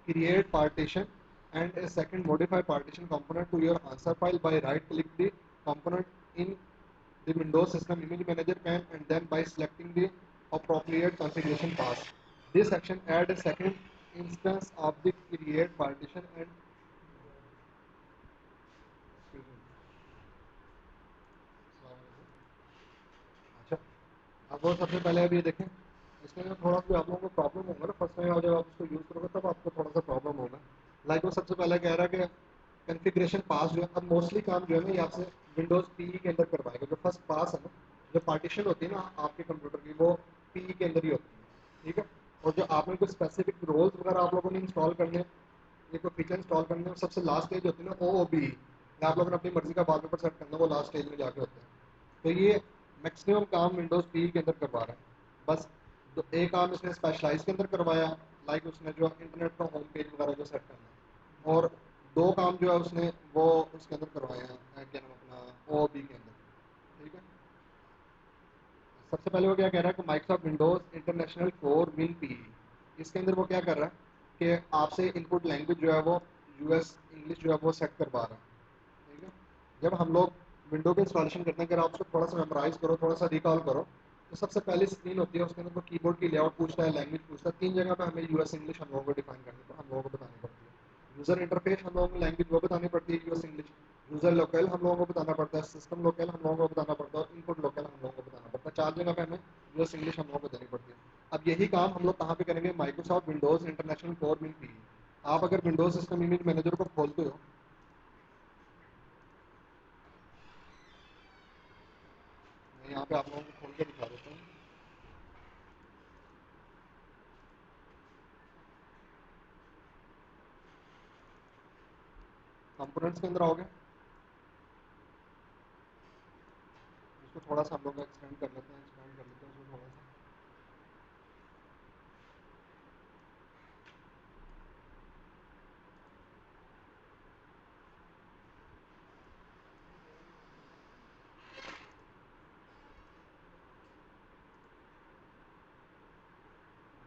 create partition and a second modify partition component to your answer file by right click the component in the Windows System Image Manager pane and then by selecting the appropriate configuration path. This action add a second instance of the create partition and अच्छा, अब वो सबसे पहले अभी देखें, इसके अंदर थोड़ा सा आप लोगों को प्रॉब्लम होगा ना फर्स्ट टाइम जब आप इसको यूज़ करोगे तब आपको थोड़ा सा प्रॉब्लम होगा। लाइक वो सबसे पहले कह रहा है कि कॉन्फ़िगरेशन पास जो है, अब मोस्टली काम जो है ना ये आपसे विंडोज़ पीई के अंदर करवाएगा। जो फर्स्ट पास है ना, जो पार्टीशन होती है ना आपके कंप्यूटर की, वो पीई के अंदर ही होती है। ठीक है, और जो आपने कुछ स्पेसिफिक रोल्स वगैरह आप लोगों ने इंस्टॉल करने, ये कोई फीचर इंस्टॉल करने, सबसे लास्ट स्टेज होती है ना ओ ओ बी, आप लोगों ने अपनी मर्जी का वॉलपेपर सेट करना, वो लास्ट स्टेज में जाके होता है। तो ये मैक्सिमम काम विंडोज़ पी के अंदर करवा रहा है। बस एक काम इसने स्पेशलाइज के अंदर करवाया, लाइक उसने जो इंटरनेट का होम पेज वगैरह जो सेट करना है, और दो काम जो है उसने वो उसके अंदर करवाया क्या नाम अपना ओ बी के अंदर। ठीक है, सबसे पहले वो क्या कह रहा है कि Microsoft Windows international core win P, इसके अंदर वो क्या कर रहा है कि आपसे इनपुट लैंग्वेज जो है वो यूएस इंग्लिश जो है वो सेट करवा रहा है। ठीक है, जब हम लोग विंडो पे इंस्टॉलेशन करते हैं, अगर आप उसको थोड़ा सा मेमोराइज करो, थोड़ा सा रिकॉल करो, तो सबसे पहली स्क्रीन होती है उसके अंदर कीबोर्ड की लेआउट पूछता है, लैंग्वेज पूछता है, तीन जगह पे हमें यूएस इंग्लिश हम लोगों को डिफाइन करनी हम लोगों को बतानी पड़ती है। यूजर इंटरफेस हम लोगों को लैंग्वेज वो बतानी पड़ती है यूएस इंग्लिश, यूजर लोकल हम लोगों को बताना पड़ता है, सिस्टम लोकल हम लोगों को बताना पड़ता है, और इनपुट लोकल हम लोगों को बताना पड़ता है। चार जगह पे हमें यूएस इंग्लिश हम लोगों को देनी पड़ती है। अब यही काम हम लोग कहाँ पे करेंगे, Microsoft Windows international core win P. आप अगर विंडोज सिस्टम इमेज मैनेजर को खोलते हो, मैं यहाँ पे आप लोगों को खोल के दिखा देता हूँ। कंपोनेंट्स के अंदर आओगे, इसको थोड़ा सा हम लोग एक्सपेंड कर लेते हैं, इसको थोड़ा सा।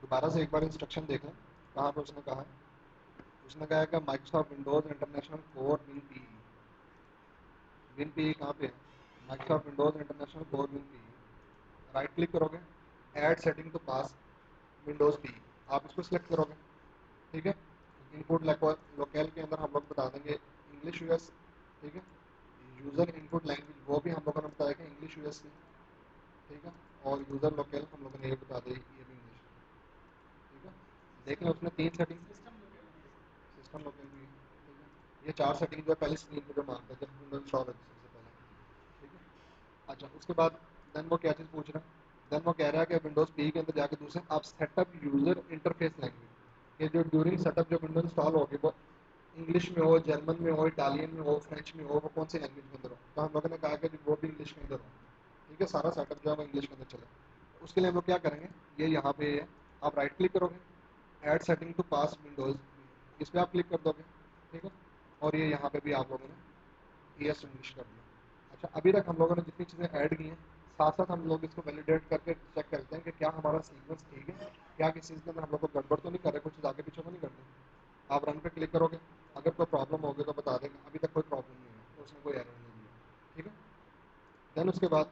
दोबारा से एक बार इंस्ट्रक्शन देख लें, कहाँ पे उसने कहा है, उसने कहा है कि Microsoft Windows international core WinPE. WinPE कहाँ पे है, Microsoft Windows international core WinPE. Right click करोगे, add setting to pass Windows P, आप इसको सिलेक्ट करोगे। ठीक है, इनपुट लोकल के अंदर हम लोग बता देंगे इंग्लिश यूएस। ठीक है, यूजर इनपुट लैंग्वेज वो भी हम लोगों ने बताया कि इंग्लिश यूएस की। ठीक है, और यूजर लोकल हम लोगों ने ये बता दी, ये भी इंग्लिश। ठीक है, देख लें उसने तीन सेटिंग, सिस्टम लोकल भी है। ठीक है, ये चार सेटिंग जो है पहली स्क्रीन पे जो मांगता है जब विंडो इंस्टॉल होती है सबसे पहले। ठीक है, अच्छा उसके बाद देन वो क्या चीज़ पूछ रहा है, देन वो कह रहा है कि विंडोज पी के अंदर जाके दूसरे आप सेटअप यूजर इंटरफेस लैंग्वेज, ये जो ड्यूरिंग सेटअप जो विंडो इंस्टॉल होगी वो इंग्लिश में हो, जर्मन में हो, इटालियन में हो, फ्रेंच में हो, वो कौन सी लैंग्वेज के अंदर हो, तो हम लोगों ने कहा कि वो भी इंग्लिश के अंदर हो। ठीक है, सारा सेटअप जो है वो इंग्लिश के अंदर चले, उसके लिए हम लोग क्या करेंगे, ये यहाँ पे है, आप राइट क्लिक करोगे, add setting to pass Windows, इस पर आप क्लिक कर दोगे। ठीक है, और ये यहाँ पे भी आप लोगों ने यस इंग्लिश कर दिया। अच्छा, अभी तक हम लोगों ने जितनी चीज़ें ऐड की हैं, साथ साथ हम लोग इसको वैलिडेट करके चेक करते हैं कि क्या हमारा सीक्वेंस ठीक है, क्या किसी चीज़ के अंदर हम लोग को गड़बड़ तो नहीं कर रहे, कुछ आगे पीछे तो नहीं कर रहे। आप रन पे क्लिक करोगे, अगर कोई प्रॉब्लम होगी तो बता देगा, अभी तक कोई प्रॉब्लम नहीं है, तो उसने कोई एरर नहीं दिया। ठीक है, देन उसके बाद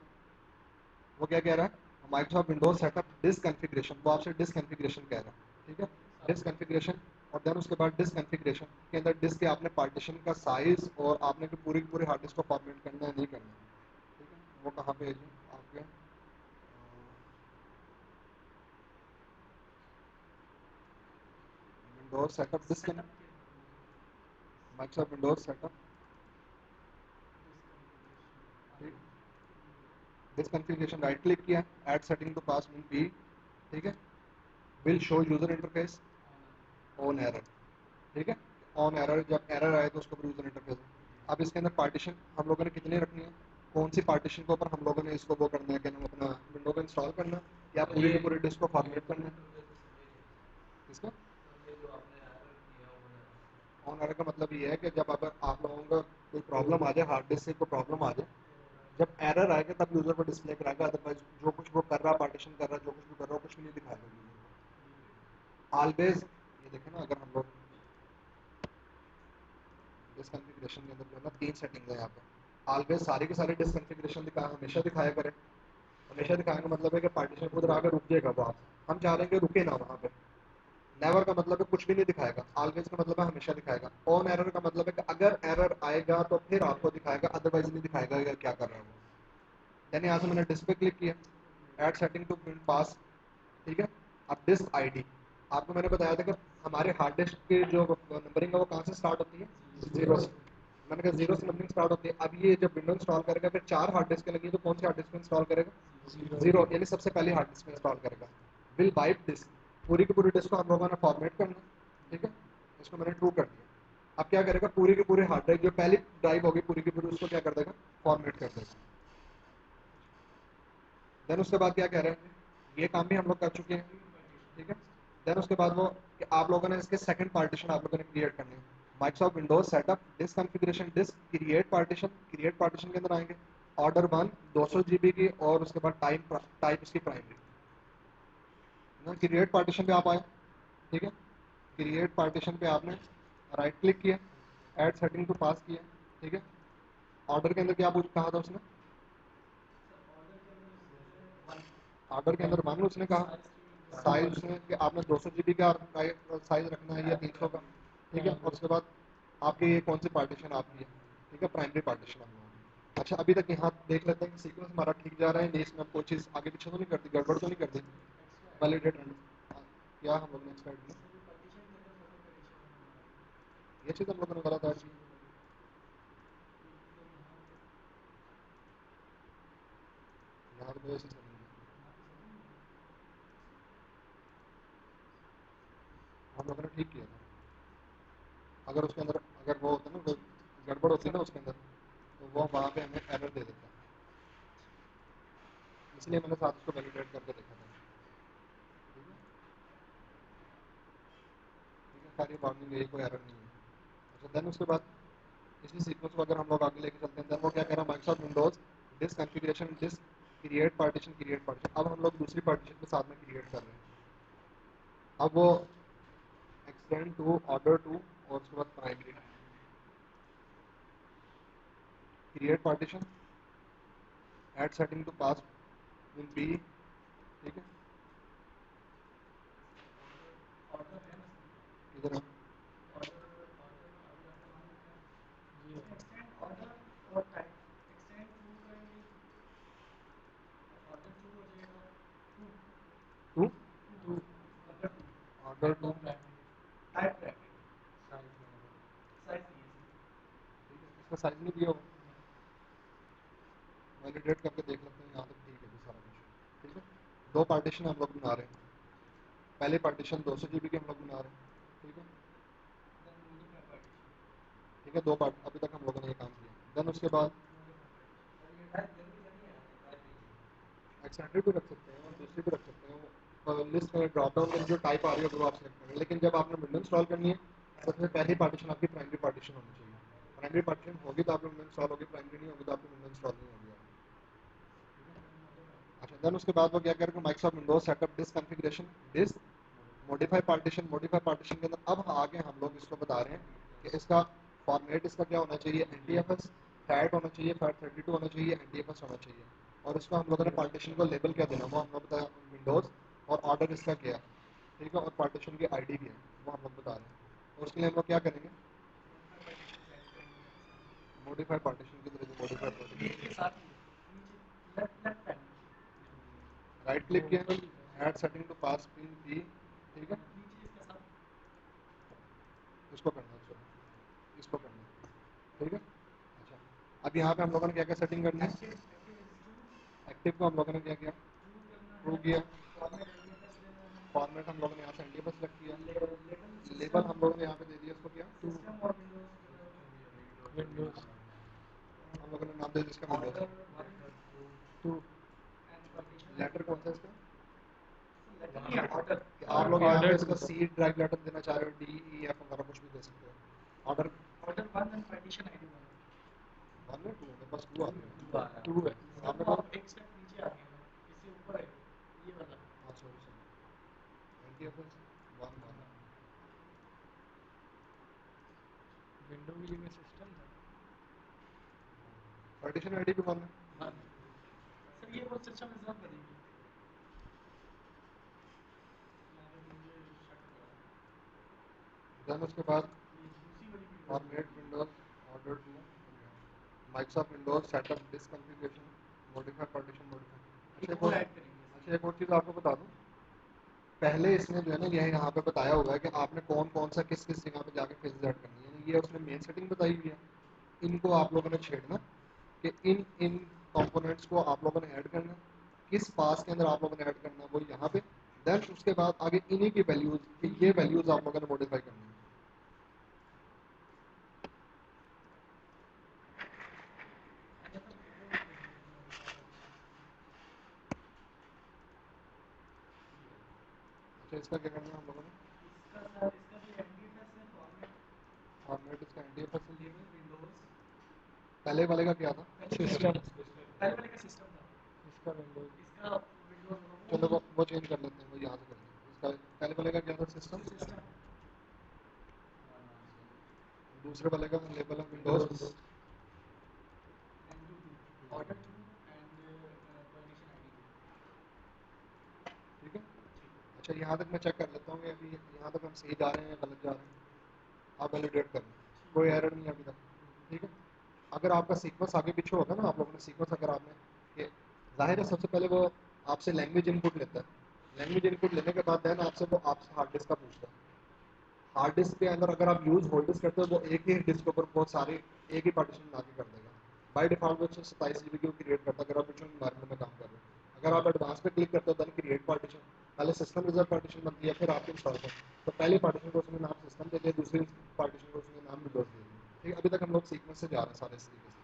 वो क्या कह रहा है, माइक्रोसॉफ्ट विंडोज सेटअप डिसकॉन्फ़िगरेशन, वो आपसे डिसकॉन्फ़िगरेशन कह रहा है। ठीक है, डिसकॉन्फ़िगरेशन, और देन उसके बाद डिसकॉन्फ़िगरेशन के अंदर डिस्क के आपने पार्टीशन का साइज और आपने पूरी पूरी हार्ड डिस्क को फॉर्मेट करना है नहीं करना है। ठीक है, वो कहाँ पे है जी आपके Windows setup Microsoft Windows setup this configuration, right click किया, add setting to pass will be, ठीक है, will show user interface on error, ठीक है, ऑन एरर, जब एरर आए तो उसको यूजर इंटरफेस। अब इसके अंदर पार्टीशन हम लोगों ने कितनी रखनी है, कौन सी पार्टीशन के ऊपर हम लोगों ने इसको वो करना है, क्या नाम अपना विंडो को इंस्टॉल करना या पूरी की पूरी डिस्क को फॉर्मेट करना है। इसका ये जो आपने एरर किया वो है ऑन एरर का मतलब ये है कि जब अगर आप लोगों का कोई प्रॉब्लम आ जाए, हार्ड डिस्क से कोई प्रॉब्लम आ जाए, जब एरर आएगा तब यूजर को डिस्प्ले कराएगा, अदरवाइज जो कुछ वो कर रहा है, पार्टीशन कर रहा है, जो कुछ भी कर रहा है, कुछ भी नहीं दिखाएगा यूजर को ऑलवेज। ये देखें ना, अगर हम लोग डिस्क कॉन्फ़िगरेशन के अंदर जो है ना 3 सेटिंग्स हैं यहाँ पे, ऑलवेज सारी की सारी डिस्क कॉन्फ़िगरेशन हमेशा दिखाया करें। हमेशा दिखाने का मतलब है कि पार्टीशन उधर आकर रुक जाएगा वो आपसे, हम चाह रहे हैं कि रुके ना वहाँ पे। नेवर का मतलब है कुछ भी नहीं दिखाएगा, ऑलवेज का मतलब है हमेशा दिखाएगा। ऑन एरर का मतलब है कि अगर एरर आएगा तो फिर आपको दिखाएगा, अदरवाइज नहीं दिखाएगा कि क्या कर रहा है वो। यानी यहाँ से मैंने डिस्क पे क्लिक किया, ऐड सेटिंग टू प्रिंट पास, ठीक है। अब डिस्क आईडी, आपको मैंने बताया था कि हमारे हार्ड डिस्क की जो नंबरिंग है वो कहाँ से स्टार्ट होती है, 0 से। मैंने कहा 0 से नंबरिंग स्टार्ट होती है। अब ये जब विंडो इंस्टॉल करेगा, फिर 4 हार्ड डिस्क लगी, तो कौन सी हार्ड डिस्क में इंस्टॉल करेगा, 0, यानी सबसे पहली हार्ड डिस्क में इंस्टॉल करेगा। विल वाइप डिस्क, पूरी की पूरी डिस्क को हम लोगों ने फॉर्मेट करना, ठीक है, इसको मैंने ट्रू कर दिया। अब क्या करेगा, पूरी की पूरी हार्ड ड्राइव जो पहली ड्राइव होगी पूरी की पूरी, उसको क्या कर देगा, फॉर्मेट कर देगा। देन उसके बाद क्या कह रहे हैं, ये काम भी हम लोग कर चुके हैं, ठीक है। देन उसके बाद वो कि आप लोगों ने इसके सेकंड पार्टीशन आप लोगों ने क्रिएट करने हैं। Microsoft Windows setup disk configuration disk create partition के अंदर आएंगे, ऑर्डर 1 200 GB की, और उसके बाद टाइप इसकी प्राइमरी ना। क्रिएट पार्टीशन पे आप आए, ठीक है, क्रिएट पार्टीशन पे आपने राइट क्लिक किया, ऐड सेटिंग टू पास किया, ठीक है। ऑर्डर के अंदर क्या पूछ कहा था उसने, ऑर्डर के अंदर मान लो उसने कहा साइज उसने कि आपने 200 GB का साइज रखना है या 300 का, ठीक है। और उसके बाद आपकी ये कौन सी पार्टीशन आपकी है, ठीक है, प्राइमरी पार्टीशन हम लोगों ने। अच्छा, अभी तक यहाँ देख लेते हैं कि सीक्वेंस हमारा ठीक जा रहा है, इसमें कोई चीज़ आगे पीछे तो नहीं कर दी, गड़बड़ तो नहीं कर दी, वैलिडेट क्या हम लोग ने एक्सपेक्ट किया, ये चीज़ हम लोगों ने गलत ऐड की। यहाँ तो ऐसी चलेंगे, हम लोगों ने ठीक किया था। अगर उसके अंदर अगर वो होता ना कोई गड़बड़ होती है ना उसके अंदर, तो वो वहाँ पे हमें एरर दे देता है, इसलिए मैंने साथ उसको वैलिडेट करके देखा था, ठीक है, ठीक है, सारी वार्निंग यही, कोई एरर नहीं है। अच्छा, देन उसके बाद इसी सीक्वेंस को अगर हम लोग आगे लेके चलते हैं, देन वो क्या कह रहा है, Microsoft Windows disk configuration disk create partition. अब हम लोग दूसरी पार्टीशन के साथ में क्रिएट कर रहे हैं। अब वो एक्सटेंड टू ऑर्डर टू, और उसके बाद primary create partition, add setting to pass will be, ठीक है, इधर हम टू ऑर्डर टू, ठीक है, इसका साइज नहीं दिया हो, वैलिडेट करके देख लेते हैं, यहाँ तक ठीक है जी सारा कुछ, ठीक है। दो पार्टीशन हम लोग बना रहे हैं, पहले पार्टीशन 200 GB की हम लोग बना रहे हैं, ठीक है, ठीक है, दो पार्ट अभी तक हम लोगों ने ये काम किया। देन उसके बाद एक्सटेंडेड भी रख सकते हैं और दूसरी भी रख सकते हैं, वो लिस्ट में ड्रॉप डाउन में जो टाइप आ रही है वो आप सेलेक्ट करें। लेकिन जब आपने विंडो इंस्टॉल करनी है, सबसे पहली पार्टीशन आपकी प्राइमरी पार्टीशन होनी चाहिए। प्राइमरी पार्टीशन होगी तो आपकी विंडो इंस्टॉल होगी, प्राइमरी नहीं होगी तो आपकी विंडो इंस्टॉल नहीं होगी। अच्छा, देन उसके बाद वो क्या करेगा, Microsoft Windows setup disk configuration disk modify partition के अंदर अब आगे हम लोग इसको बता रहे हैं कि इसका फॉर्मेट इसका क्या होना चाहिए, NTFS फैट होना चाहिए, FAT32 होना चाहिए, NTFS होना चाहिए। और इसको हम लोगों ने पार्टीशन को लेबल क्या देना, वो हम लोग बताया विंडोज़, और ऑर्डर इसका क्या है, ठीक है, और पार्टीशन की ID क्या है वो हम लोग बता रहे हैं। और उसके लिए हम लोग क्या करेंगे, मॉडिफाई पार्टीशन की तरह मॉडिफाई पार्टीशन, राइट क्लिक किया, add setting to pass pin PE, ठीक है, इसको करना है, चलो इसको करना है, ठीक है। अच्छा, अब यहाँ पे हम लोगों ने क्या क्या सेटिंग करनी है? एक्टिव एक्टिव इज एक्टिव को हम लोगों ने क्या किया? ट्रू करना ट्रू है, किया। फॉर्मेट एनडीएफएस लेना है, फॉर्मेट हम लोगों ने यहाँ से एनडीएफएस सेलेक्ट किया। लेबल लेबल लेबल सिस्टम हम लोगों ने यहाँ पे दे दिया इसको, क्या? टू। सिस्टम और विंडोज के तरह विंडोज हम लोगों ने नाम दे दिया इसका Windows order 1 two. And partition letter कौन सा है इसका? लेटर नहीं ऑर्डर कि आप लोग यहाँ पे Ordered इसका to सी ड्राइव लेटर देना चाह रहे हो, डी ई एफ वगैरह कुछ भी दे सकते हो। Order order 1 and partition ID 1 one है, टू है, बस टू आ गया। टू आ रहा है। टू है सामने वो कौन? एक स्टेप नीचे आ गया है, इससे ऊपर है ये वाला हाँ sorry sorry, NTFS one one. Window के लिए सिस्टम था। पार्टीशन आईडी भी वन है। सर ये वो सिस्टम रिजर्व करेगी यहाँ पे मुझे शक हो रहा है देन उसके बाद ये दूसरी वाली window format Windows order two, Microsoft Windows setup disk configuration modify partition modify. अच्छा एक और, ऐड करेंगे अच्छा एक और चीज़ आपको बता दूँ, पहले इसने जो है ना ये यहाँ पे बताया हुआ है कि आपने कौन कौन सा किस किस जगह पे जाके फिल्स ऐड करनी है, यानी ये उसने मेन सेटिंग बताई हुई है। इनको आप लोगों ने छेड़ना कि इन इन कंपोनेंट्स को आप लोगों ने ऐड करना, किस पास के अंदर आप लोगों ने ऐड करना वो यहाँ पे। देन उसके बाद आगे इन्हीं की वैल्यूज कि ये वैल्यूज आप लोगों ने मॉडिफाई करनी है। अच्छा सर वो अच्छा इसका क्या करना है हम लोगों ने? इसका सर इसका जो एनडीएफएस है फॉर्मेट फॉर्मेट इसका एनडीएफएस लेबल विंडोज पहले वाले का क्या था? सिस्टम पहले वाले का सिस्टम था, इसका विंडोज इसका विंडोज चलो वो चेंज कर लेते हैं, वो यहाँ से कर लेते हैं। इसका पहले वाले का क्या था? सिस्टम। सिस्टम दूसरे वाले का लेबल है Windows. And to order 2 and partition ID 2 ठीक है। अच्छा यहाँ तक मैं चेक कर लेता हूँ कि अभी यहाँ तक हम सही जा रहे हैं या गलत जा रहे हैं। आप वैलिडेट कर लें, कोई एरर नहीं है अभी तक, ठीक है। अगर आपका सीक्वेंस आगे पीछे होगा ना, आप लोगों ने सीक्वेंस अगर आपने ये जाहिर है सबसे पहले वो आपसे लैंग्वेज इनपुट लेता है, लैंग्वेज इनपुट लेने के बाद देन आपसे वो आपसे हार्ड डिस्क का पूछता है। हार्ड डिस्क के अंदर अगर आप यूज़ होल्ड डिस्क करते हो वो एक ही डिस्क के ऊपर बहुत सारे एक ही पार्टीशन बना के कर देगा। बाय डिफॉल्ट वो 27 GB की क्रिएट करता है अगर आप वर्चुअल एनवायरनमेंट में काम कर रहे हो। अगर आप एडवांस पे क्लिक करते हो देन क्रिएट पार्टीशन, पहले सिस्टम रिजर्व पार्टीशन बनती है फिर आपके इंस्टॉल कर, तो पहले पार्टीशन को उसने नाम सिस्टम दे दिया, दूसरी पार्टीशन को उसने नाम विंडोज दे दिया। ठीक है, अभी तक हम लोग सीक्वेंस से जा रहे हैं सारे इस तरीके से।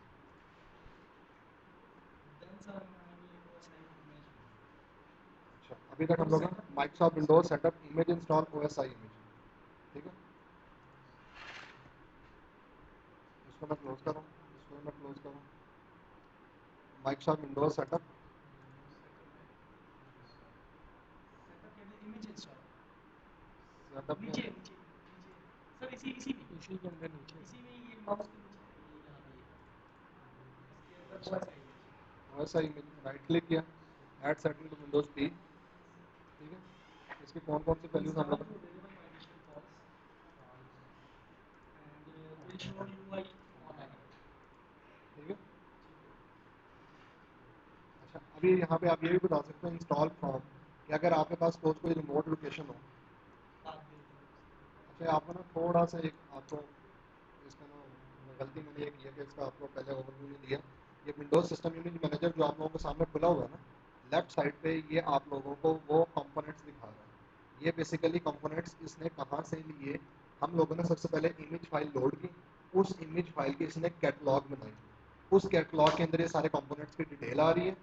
देन सर हम आएंगे ओएसआई इमेज में। अच्छा अभी तक हम लोग Microsoft Windows setup image install OSI image, ठीक है। इसको मैं क्लोज करूँ, इसको मैं क्लोज करूँ। माइक्रोसॉफ्ट विंडोज सेटअप सेटअप कहते हैं इमेज इंस्टॉल सेटअप में नीचे नीचे नीचे सर इसी इसी में इसी के अंदर नीचे इसी में ये माउस के नीचे है ये यहाँ पे ये इसके अंदर OSI image OSI image right click किया, add setting to Windows PE, ठीक है। इसकी कौन कौन सी वैल्यूज हम इंस्टॉल लोग, to available partition false and will show UI on I ठीक है। अच्छा अभी यहाँ पे आप ये भी बता सकते हो इंस्टॉल फ्रॉम कि अगर आपके पास कोई रिमोट लोकेशन हो। पाथ देते हैं अच्छा आपको ना थोड़ा सा एक आपको इसका ना गलती मैंने ये किया कि इसका आपको पहले ओवरव्यू नहीं दिया। ये विंडोज सिस्टम यूनिट मैनेजर जो आप लोगों के सामने खुला हुआ है ना, लेफ्ट साइड पे ये आप लोगों को वो कंपोनेंट्स दिखा रहा है। ये बेसिकली कंपोनेंट्स इसने कहाँ से लिए, हम लोगों ने सबसे पहले इमेज फाइल लोड की, उस इमेज फाइल की इसने कैटलॉग बनाई, उस कैटलॉग के अंदर ये सारे कंपोनेंट्स की डिटेल आ रही है।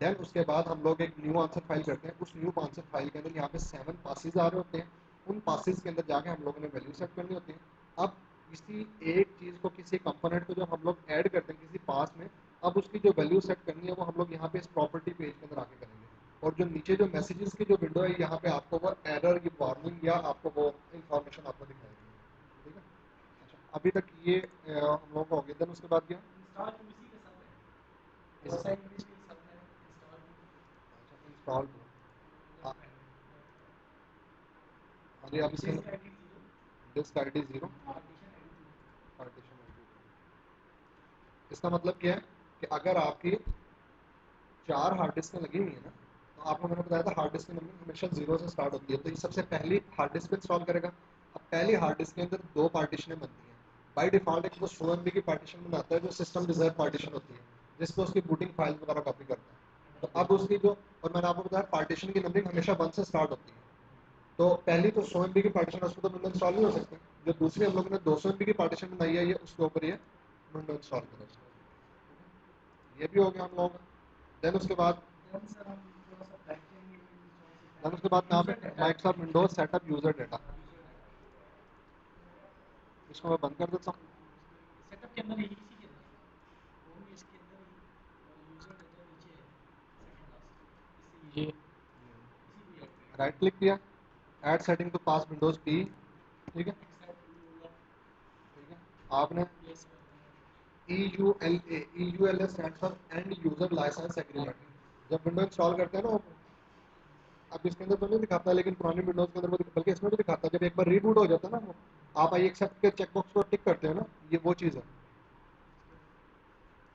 देन उसके बाद हम लोग एक न्यू आंसर फाइल करते हैं, उस न्यू आंसर फाइल के अंदर यहाँ पे 7 पासेज आ रहे होते हैं, उन पासेज के अंदर जाके हम लोगों ने वैल्यू सेट करनी होती है। अब किसी एक चीज़ को किसी कंपोनेंट को जब हम लोग ऐड करते हैं किसी पास में, अब उसकी जो वैल्यू सेट करनी है वो हम लोग यहाँ पे इस प्रॉपर्टी पेज के अंदर आके करेंगे। और जो नीचे जो मैसेजेस की जो विंडो है यहाँ पे आपको वो एरर की वार्निंग या आपको वो इन्फॉर्मेशन आपको दिखाएगी, ठीक है। अच्छा अभी तक ये हम लोगों को हो गया। देन उसके बाद क्या, इंस्टॉल टू इसी का सब है इस ओएसआई इमेज के सब है इंस्टॉल टू अच्छा इंस्टॉल लेफ्ट हैंड अभी आप इसके disk ID 0 disk ID 0 partition ID 2 partition ID. इसका मतलब क्या है कि अगर आपकी 4 हार्ड डिस्क लगी हुई है ना, तो आपको मैंने बताया था हार्ड डिस्क की नंबरिंग हमेशा 0 से स्टार्ट होती है, तो ये सबसे पहली हार्ड डिस्क पे इंस्टॉल करेगा। अब पहली हार्ड डिस्क के अंदर दो पार्टीशनें बनती हैं बाय डिफॉल्ट। एक वो 100 MB की पार्टीशन बनाता है जो सिस्टम डिजायर पार्टीशन होती है, जिसको उसकी बूटिंग फाइल वगैरह कॉपी करता है। तो अब उसकी जो, और मैंने आपको बताया पार्टीशन की नंबरिंग हमेशा 1 से स्टार्ट होती है। तो पहली तो 100 MB की पार्टीशन, उसको तो विंडो इंस्टॉल नहीं हो सकते। जो दूसरी हम लोगों ने 200 MB की पार्टीशन बनाई है, ये उसके ऊपर ये विंडो इंस्टॉल करें। ये भी हो गया हम लोगों का। देन उसके बाद देन सर हम थोड़ा सा बैक एंड में भी थोड़ा सा देन उसके बाद यहाँ पे Microsoft Windows setup user data, इसको मैं बंद कर देता हूँ। सेटअप के अंदर यही, इसी के अंदर होम पेज के अंदर ही, और यूजर डाटा नीचे है सेकंड लास्ट, इससे ये इसी को ऐड करेंगे। राइट क्लिक किया, add setting to pass Windows PE, ठीक है। ठीक है, आपने yes EULA stands for end user license agreement. जब विंडो इंस्टॉल करते हैं ना, अब इसके अंदर तो नहीं दिखाता, लेकिन पुरानी विंडोज के अंदर वो बल्कि इसमें भी दिखाता है। जब एक बार रीबूट हो जाता है ना, वो आप आई एक्सेप्ट के चेकबॉक्स को टिक करते हैं ना, ये वो चीज़ है।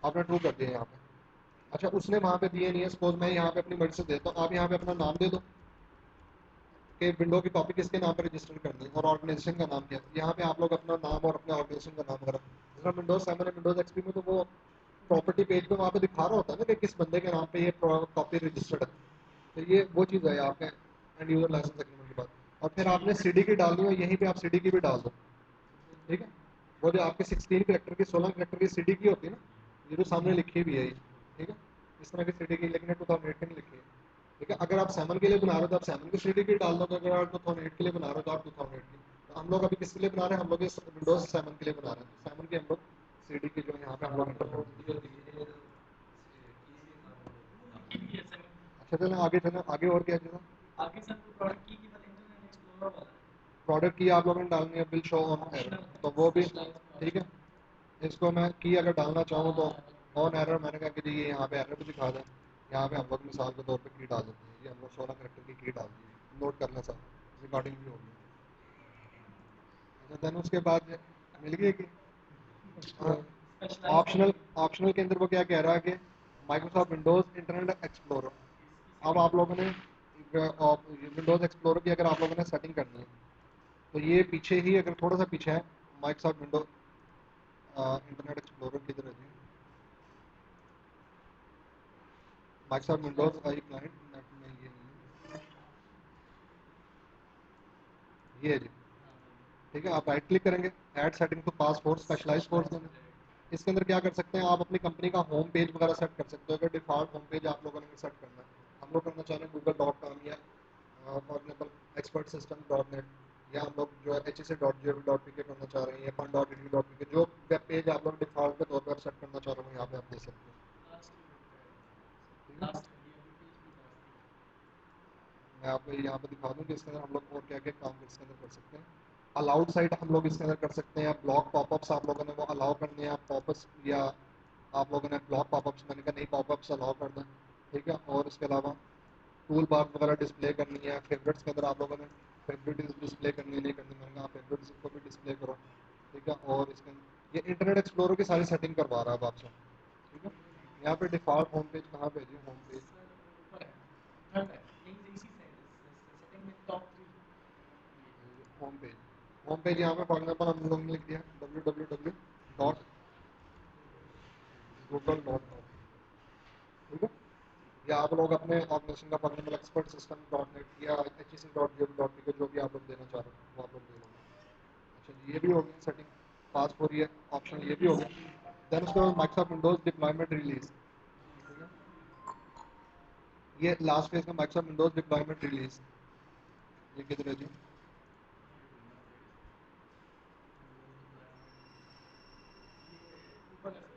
आपने ट्रू कर दिया यहाँ पे। अच्छा, उसने वहाँ पे दिए नहीं है, सपोज मैं यहाँ पे अपनी मर्जी से देता हूँ, आप यहाँ पे अपना नाम दे दो कि विंडो की कॉपी किसके नाम पर रजिस्टर करनी है और ऑर्गेनाइजेशन का नाम क्या है। यहाँ पे आप लोग अपना नाम और अपने ऑर्गेनाइजेशन का नाम करो। जैसा विंडोज 7 है, विंडोज एक्सपी में तो वो प्रॉपर्टी पेज पे वहाँ पे दिखा रहा होता है ना कि किस बंदे के नाम पे ये कॉपी रजिस्टर्ड है। तो ये वो चीज़ है आपके एंड यूजर लाइसेंस एग्रीमेंट के बाद। और फिर आपने सीडी की डालनी है, यहीं पे आप सीडी की भी डाल दो, ठीक है। वो जो आपके 16 करेक्टर की 16 करेक्टर की सीडी की होती है ना, ये जो सामने लिखी हुई है ये, ठीक है, इस तरह की सीडी की, लेकिन 2008 की लिखी है, ठीक है। अगर आप 7 के लिए बना रहे हो तो आप 7 की सीडी की डाल दो, अगर आप 2008 के लिए बना रहे हो तो आप 2008 की। तो हम लोग अभी किसके लिए बना रहे हैं, हम लोग इस विंडोज 7 के लिए बना रहे हैं, तो 7 की हम लोग सीडी की जो यहाँ पे हम लोग enter कर देंगे। वो लिखी भी है सर। अच्छा चलें आगे और क्या चीज़ है। आगे सर वो प्रोडक्ट की वाला इंटरनेट एक्सप्लोरर वाला है, प्रोडक्ट की आप लोगों ने डालनी है, बिल शो ऑन एरर, तो वो भी ठीक है। इसको मैं की अगर डालना चाहूँ तो ऑन एरर, मैंने कहा कि जी ये यहाँ पे एरर भी दिखा दें। यहाँ पे हम लोग मिसाल के तौर पे की डाल देते हैं, ये हम लोग 16 करेक्टर की डाल दी, नोट कर लें सर, रिकॉर्डिंग भी होगी। अच्छा, देन उसके बाद मिल गई कि ऑप्शनल, ऑप्शनल के अंदर वो क्या कह रहा है कि माइक्रोसॉफ्ट विंडोज इंटरनेट एक्सप्लोरर। अब आप लोगों ने विंडोज एक्सप्लोरर की अगर आप लोगों ने सेटिंग करनी है, तो ये पीछे ही, अगर थोड़ा सा पीछे है माइक्रोसॉफ्ट विंडोज इंटरनेट एक्सप्लोरर की तरह जी, Microsoft Windows I client net में ये नहीं है, ये है जी, ठीक है। आप राइट क्लिक करेंगे, add setting to pass force specialize force देना। इसके अंदर क्या कर सकते हैं, आप अपनी कंपनी का होम पेज वगैरह सेट कर सकते हो। अगर डिफॉल्ट होम पेज आप लोगों ने सेट करना है, हम लोग करना चाह रहे हैं google.com या for example expert system dot net, या हम लोग जो है HSA.gov.pk करना चाह रहे हैं, या fun.edu.pk, जो वेब पेज आप लोग डिफॉल्ट के तौर पर सेट करना चाह रहे हो यहाँ पे आप दे सकते हो, ठीक है। मैं आपको यहाँ पे दिखा दूँ कि इसके अंदर हम लोग और क्या क्या काम इसके अंदर कर सकते हैं। अलाउड साइट हम लोग इसके अंदर कर सकते हैं, ब्लॉक पॉपअप्स आप लोगों ने वो अलाउ करने हैं, पॉपअप्स या आप लोगों ने ब्लॉक पॉपअप्स, मैंने कहा नहीं पॉपअप्स अलाउ कर दें, ठीक है। और इसके अलावा टूल बार वगैरह डिस्प्ले करनी है, फेवरेट्स के अंदर आप लोगों ने फेवरेट डिस्प्ले करनी है नहीं करनी, मैंने कहा फेवरेट्स को भी डिस्प्ले करो, ठीक है। और इसके अंदर ये इंटरनेट एक्सप्लोरर की सारी सेटिंग करवा रहा है अब आपसे, ठीक है। यहाँ पे डिफॉल्ट होम पेज कहाँ पे जी, होम पेज ऊपर है, थर्ड है, यहीं से इसी सेटिंग में top 3 home page, home page यहाँ पे फॉर एग्जाम्पल हम लोगों ने लिख दिया www.google.com, ठीक है। या आप लोग अपने ऑर्गेनाइजेशन का for example expert system dot net या HSC.gov.pk जो भी आप लोग देना चाह रहे हो वो आप लोग दे लोगे। अच्छा जी, ये भी हो गया सेटिंग पास फॉर, ये ऑप्शन ये भी हो गया। देन उसके बाद माइक्रोसॉफ्ट विंडोज डिप्लॉयमेंट रिलीज, ठीक है। ये लास्ट फेज का माइक्रोसॉफ्ट विंडोज डिप्लॉयमेंट रिलीज, ये किधर है जी, ऊपर है sir.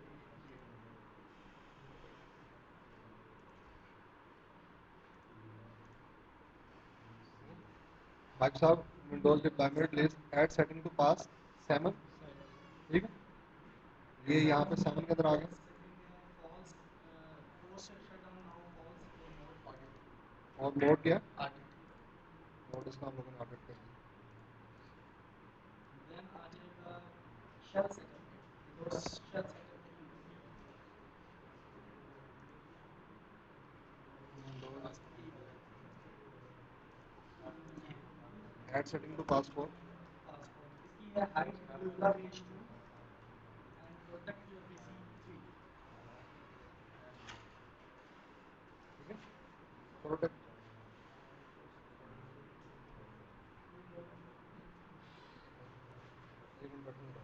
Microsoft Windows deployment release add setting to pass 7, ठीक है। ये यहाँ पे 7 के अंदर आ गया, false post shutdown now false और मोड ऑडिट, और मोड क्या, ऑडिट मोड इसका हम लोगों ने ऑडिट कर दिया। देन आ जाएगा शेल सेटअप में, विंडोज शेल सेटअप में क्लिक किया, विंडोज ये एड सेटिंग टू पास 4, है height Lola Page 2 and product जो है PC 3। ठीक है, प्रोडक्ट एक मिनट बैठने दो।